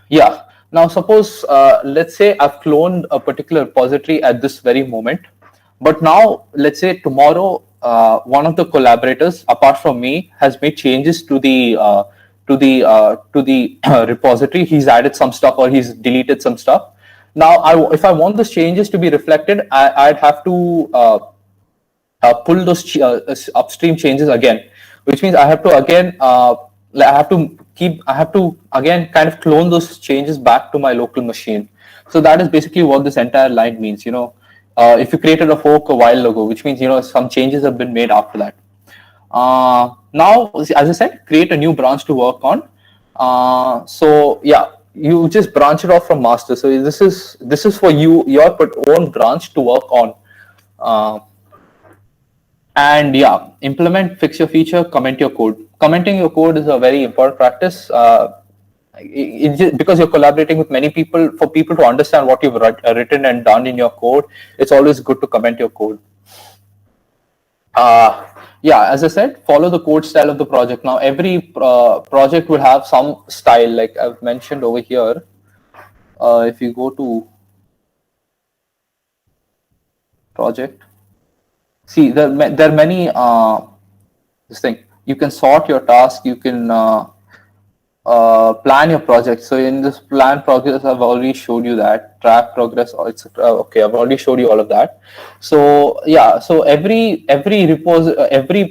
Yeah. Now suppose let's say I've cloned a particular repository at this very moment, but now let's say tomorrow one of the collaborators apart from me has made changes to the repository. He's added some stuff or he's deleted some stuff. Now, if I want those changes to be reflected, I'd have to pull those upstream changes again, which means I have to again, I have to again kind of clone those changes back to my local machine. So that is basically what this entire line means. If you created a fork a while ago, which means some changes have been made after that. Now, as I said, create a new branch to work on. So yeah, you just branch it off from master. So this is for your own branch to work on. And yeah, implement, fix your feature, comment your code. Commenting your code is a very important practice. Because you're collaborating with many people, for people to understand what you've written and done in your code, it's always good to comment your code. Yeah, as I said, follow the code style of the project. Now, every project will have some style, like I've mentioned over here. If you go to project, see, there are many, this thing, you can sort your task, you can plan your project. So in this plan progress, I've already showed you that, track progress, etc. Okay, I've already showed you all of that. So yeah, so every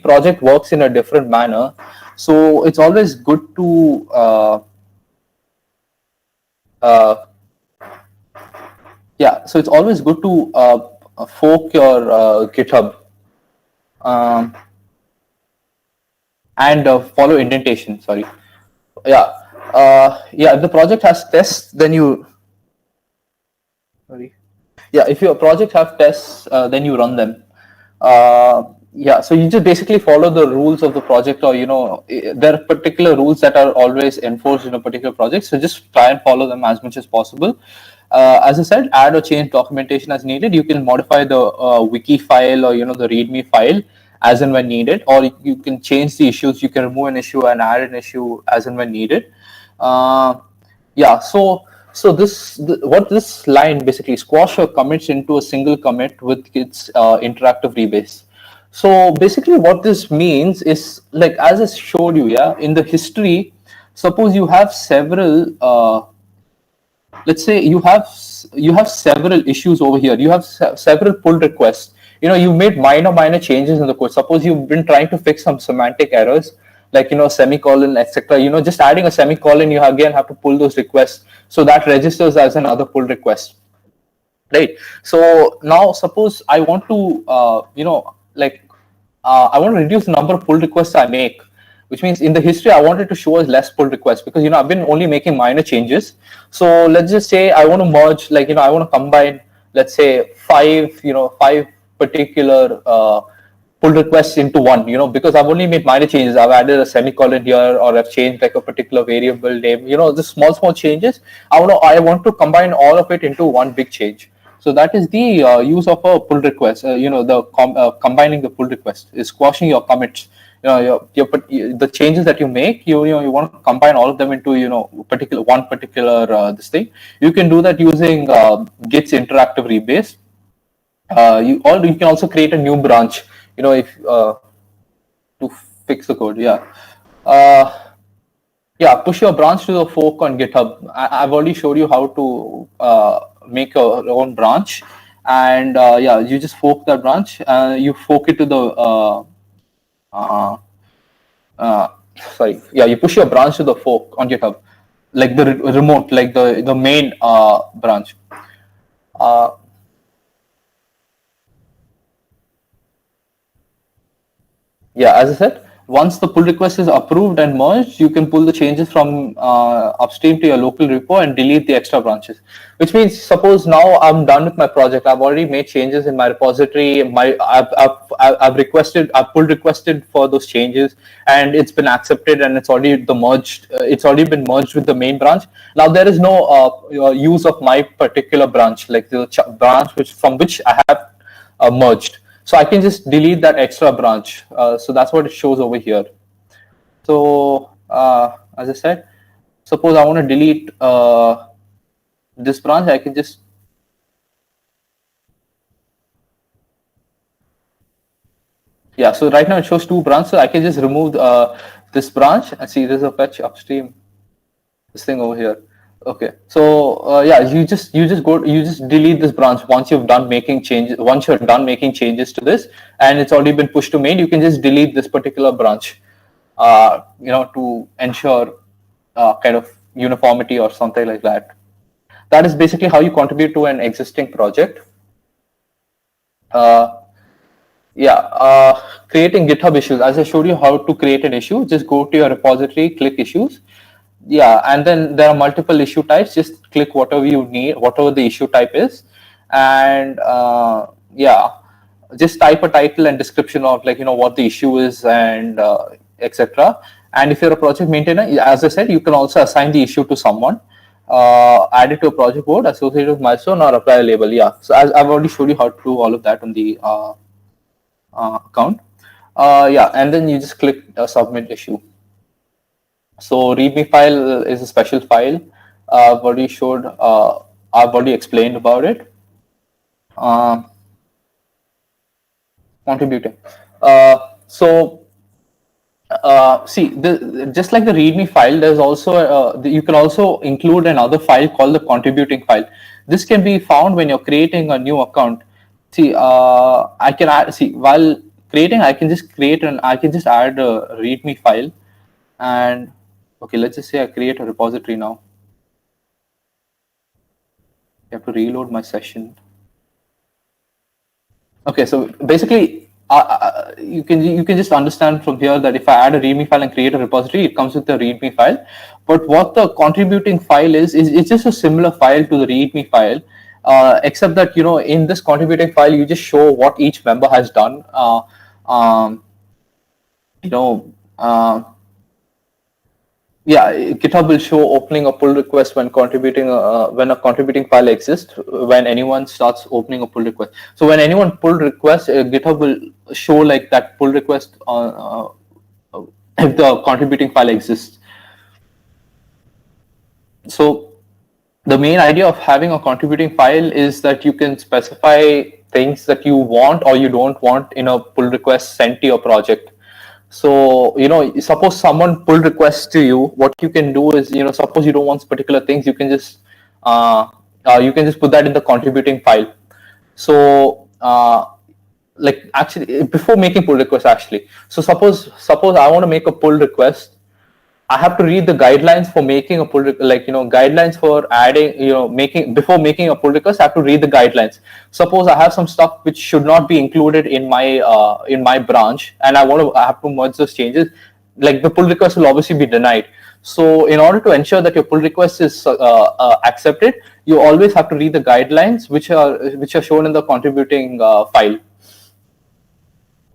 project works in a different manner. So it's always good to yeah, so it's always good to fork your GitHub and follow indentation. Sorry. Yeah, yeah. If the project has tests, then you. Sorry. Yeah, if your project have tests, then you run them. Yeah, so you just basically follow the rules of the project, or there are particular rules that are always enforced in a particular project. So just try and follow them as much as possible. As I said, add or change documentation as needed. You can modify the wiki file, or the README file as and when needed, or you can change the issues. You can remove an issue and add an issue as and when needed. Uh, yeah, so what this line basically squash your commits into a single commit with its interactive rebase. So basically what this means is, like, as I showed you, yeah, in the history, suppose you have several let's say you have several issues over here. You have several pull requests. You made minor changes in the code. Suppose you've been trying to fix some semantic errors, like semicolon, etc. Just adding a semicolon, you again have to pull those requests, so that registers as another pull request, right? So now suppose I want to I want to reduce the number of pull requests I make, which means in the history I wanted to show as less pull requests, because I've been only making minor changes. So let's just say I want to merge, I want to combine, let's say, five particular pull requests into one, because I've only made minor changes. I've added a semicolon here, or I've changed like a particular variable name, just small changes. I want to combine all of it into one big change. So that is the use of a pull request. Combining the pull request is squashing your commits. The changes that you make, you want to combine all of them into one particular this thing. You can do that using Git's interactive rebase. You can also create a new branch. If to fix the code, yeah. Push your branch to the fork on GitHub. I've already showed you how to make your own branch, and you just fork that branch. You fork it to the you push your branch to the fork on GitHub, like the remote, like the main branch. As I said, once the pull request is approved and merged, you can pull the changes from upstream to your local repo and delete the extra branches. Which means, suppose now I'm done with my project. I've already made changes in my repository. I've pull requested for those changes, and it's been accepted, and it's already been merged with the main branch. Now there is no use of my particular branch, like the branch from which I have merged. So I can just delete that extra branch. So that's what it shows over here. So as I said, suppose I want to delete this branch, I can just so right now it shows two branches. So I can just remove this branch, and see there's a fetch upstream, this thing over here. Okay, so you just delete this branch once you're done making changes. Once you're done making changes to this, and it's already been pushed to main, you can just delete this particular branch, to ensure kind of uniformity or something like that. That is basically how you contribute to an existing project. Creating GitHub issues. As I showed you how to create an issue, just go to your repository, click issues. And then there are multiple issue types. Just click whatever you need, whatever the issue type is, and just type a title and description of what the issue is, and etc. And if you're a project maintainer, as I said, you can also assign the issue to someone, add it to a project board, associate with milestone, or apply a label. So as I've already showed you how to do all of that on the account. And then you just click submit issue. So Readme file is a special file. I've already explained about it. Contributing. Just like the Readme file, there's also you can also include another file called the contributing file. This can be found when you're creating a new account. I can add. While creating, I can just add a Readme file, and okay, let's just say I create a repository now. I have to reload my session. Okay, so basically, you can just understand from here that if I add a Readme file and create a repository, it comes with the Readme file. But what the contributing file is it's just a similar file to the Readme file, except that in this contributing file, you just show what each member has done. um, you know, yeah, GitHub will show opening a pull request when contributing when a contributing file exists when anyone starts opening a pull request. So when anyone pull request, GitHub will show like that pull request if the contributing file exists. So the main idea of having a contributing file is that you can specify things that you want or you don't want in a pull request sent to your project. So, suppose someone pull requests to you, what you can do is, suppose you don't want particular things, you can just put that in the contributing file. So, like actually before making pull request actually. So suppose I want to make a pull request. I have to read the guidelines for making a pull, guidelines for adding, before making a pull request, I have to read the guidelines. Suppose I have some stuff which should not be included in my branch, and I have to merge those changes. Like the pull request will obviously be denied. So in order to ensure that your pull request is accepted, you always have to read the guidelines which are shown in the contributing file.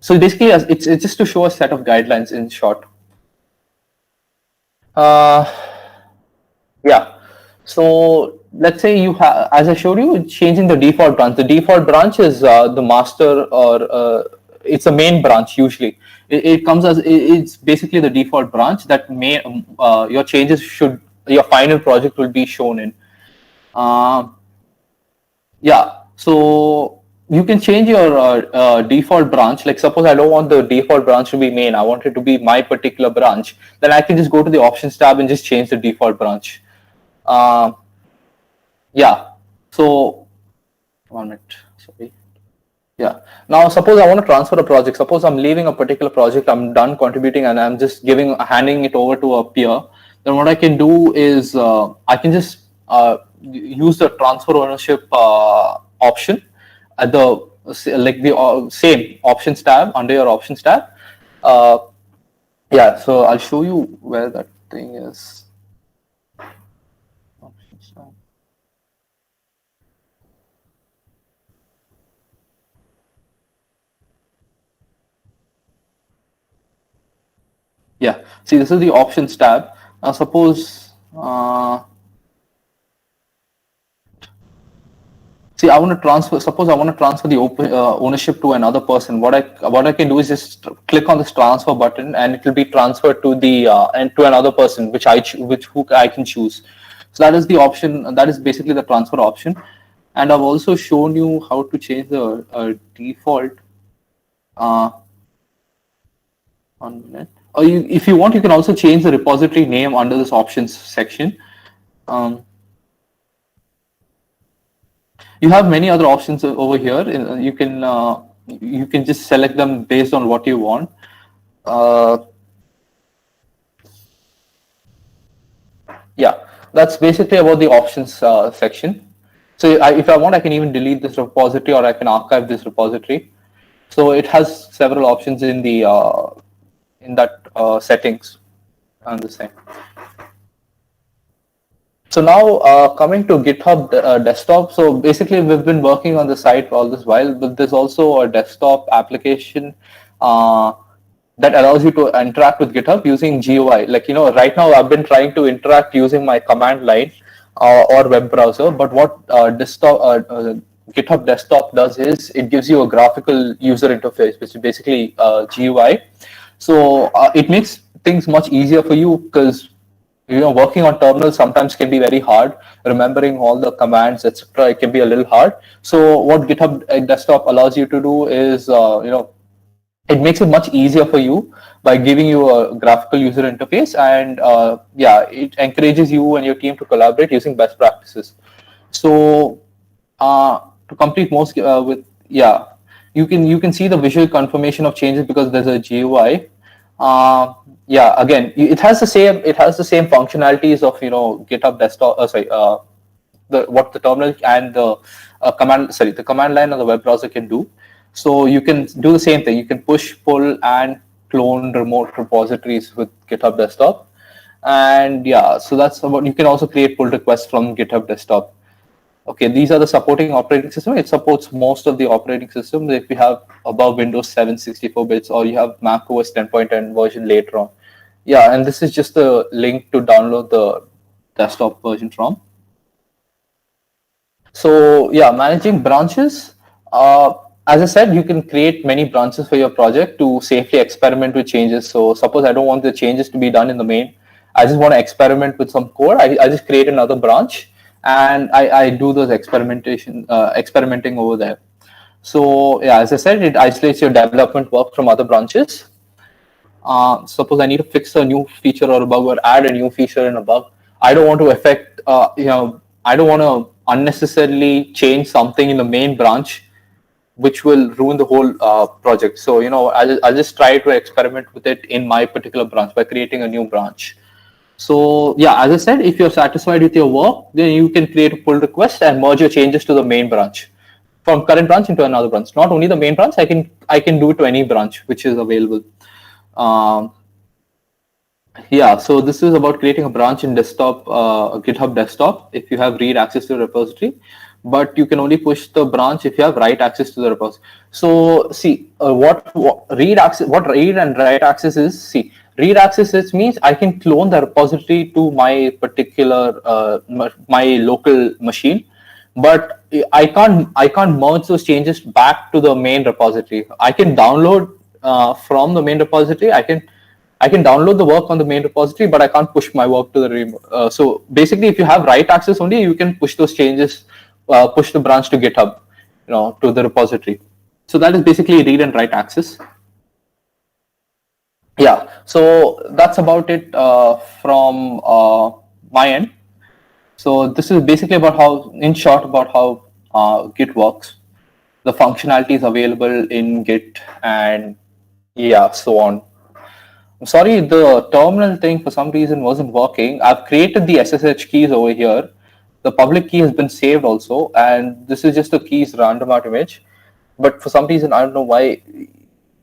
So basically, it's just to show a set of guidelines in short. Yeah. So let's say you have, as I showed you, changing the default branch. The default branch is the master, or it's a main branch usually. It comes as it's basically the default branch that your changes your final project will be shown in. Yeah. So you can change your default branch. Like suppose I don't want the default branch to be main. I want it to be my particular branch. Then I can just go to the options tab and just change the default branch. Yeah. So 1 minute. Sorry. Yeah. Now suppose I want to transfer a project. Suppose I'm leaving a particular project. I'm done contributing and I'm just handing it over to a peer. Then what I can do is I can just use the transfer ownership option at the same options tab under your options tab. Yeah, so I'll show you where that thing is. Options tab. Yeah, see, this is the options tab. Now suppose see, I want to transfer. Suppose I want to transfer the ownership to another person. What I can do is just click on this transfer button, and it will be transferred to the and to another person, who I can choose. So that is the option. That is basically the transfer option. And I've also shown you how to change the default. 1 minute. Or if you want, you can also change the repository name under this options section. You have many other options over here. You can just select them based on what you want. Yeah, that's basically about the options section. So if I want, I can even delete this repository, or I can archive this repository. So it has several options in the in that settings on the same. So now coming to GitHub desktop. So basically we've been working on the site for all this while, but there's also a desktop application that allows you to interact with GitHub using GUI. Like, right now I've been trying to interact using my command line or web browser, but what GitHub desktop does is it gives you a graphical user interface, which is basically GUI. So it makes things much easier for you, because working on terminal sometimes can be very hard. Remembering all the commands, etc., it can be a little hard. So what GitHub desktop allows you to do is, it makes it much easier for you by giving you a graphical user interface, and it encourages you and your team to collaborate using best practices. So to complete most you can see the visual confirmation of changes because there's a GUI. Again, it has the same functionalities of GitHub desktop. What the terminal and the the command line on the web browser can do. So you can do the same thing. You can push, pull, and clone remote repositories with GitHub desktop. And so that's about. You can also create pull requests from GitHub desktop. Okay, these are the supporting operating system. It supports most of the operating systems if you have above Windows 7 64 bits or you have Mac OS 10.10 version later on. Yeah, and this is just the link to download the desktop version from. So yeah, managing branches. As I said, you can create many branches for your project to safely experiment with changes. So suppose I don't want the changes to be done in the main. I just want to experiment with some code. I just create another branch and I do those experimenting over there. So yeah, as I said, it isolates your development work from other branches. Suppose I need to fix a new feature or a bug or add a new feature in a bug. I don't want to affect, I don't want to unnecessarily change something in the main branch, which will ruin the whole project. So, I'll just try to experiment with it in my particular branch by creating a new branch. So, yeah, as I said, if you're satisfied with your work, then you can create a pull request and merge your changes to the main branch from current branch into another branch. Not only the main branch, I can do it to any branch which is available. Yeah, so this is about creating a branch in desktop, GitHub desktop if you have read access to the repository, but you can only push the branch if you have write access to the repository. So see, what read and write access is. See, read access means I can clone the repository to my particular my local machine, but I can't merge those changes back to the main repository. I can download from the main repository. I can download the work on the main repository, but I can't push my work to the so basically, if you have write access only, you can push those changes, push the branch to GitHub, to the repository. So that is basically read and write access. Yeah, so that's about it from my end. So this is basically about how, in short, about how Git works, the functionalities available in Git, and yeah, so on. I'm sorry, the terminal thing for some reason wasn't working. I've created the SSH keys over here. The public key has been saved also, and this is just the keys random out image. But for some reason, I don't know why,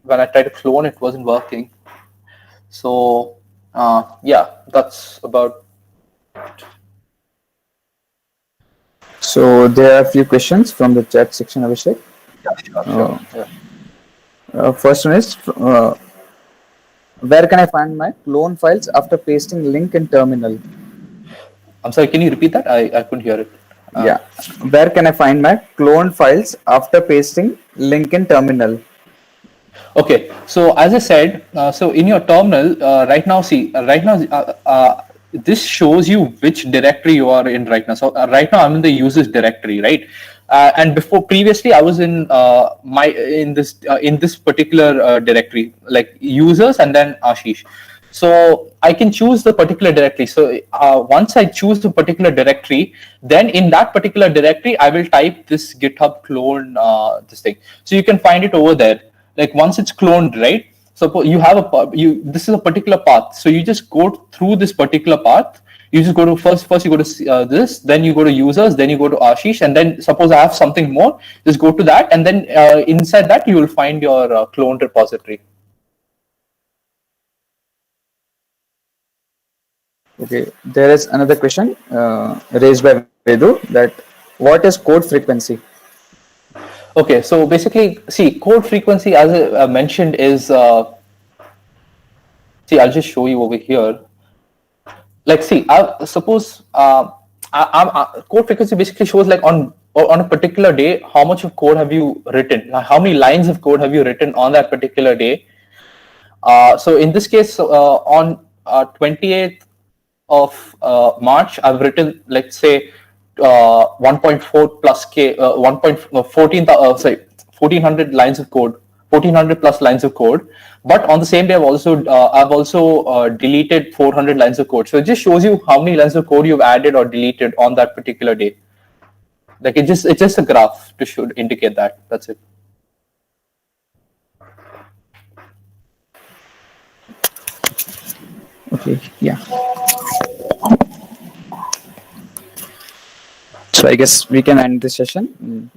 when I tried to clone, it wasn't working. So yeah, that's about. So there are a few questions from the chat section, Abhishek. Yeah, sure. First one is, where can I find my clone files after pasting link in terminal? I'm sorry, can you repeat that? I couldn't hear it. Yeah. Where can I find my clone files after pasting link in terminal? Okay, so as I said, so in your terminal, right now, this shows you which directory you are in right now. So right now I'm in the users directory, right? And previously I was in this particular directory, like users and then Ashish. So I can choose the particular directory. So once I choose the particular directory, then in that particular directory, I will type this GitHub clone this thing. So you can find it over there. Like once it's cloned, right? So you have this is a particular path. So you just go through this particular path. You just go to first you go to this, then you go to users, then you go to Ashish, and then suppose I have something more, just go to that, and then inside that you will find your cloned repository. Okay, there is another question raised by Vedu, that what is code frequency? Okay, so basically, see, code frequency, as I mentioned, is see, I'll just show you over here. Like, see, suppose code frequency basically shows like on a particular day how much of code have you written, how many lines of code have you written on that particular day. So in this case, on 28th of March, I've written, let's say, 1.4 plus K, 1400 lines of code, 1400 plus lines of code. But on the same day, I've also deleted 400 lines of code. So it just shows you how many lines of code you've added or deleted on that particular day. Like it's just a graph to should indicate that. That's it. Okay, yeah. So I guess we can end this session.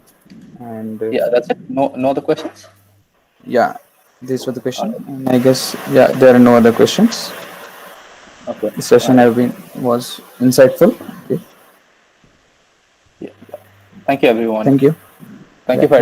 And yeah, that's it. No other questions. Yeah, these were the questions, and I guess there are no other questions. Okay. The session was insightful. Okay. Yeah. Thank you, everyone. Thank you. Thank Yeah. you for attending.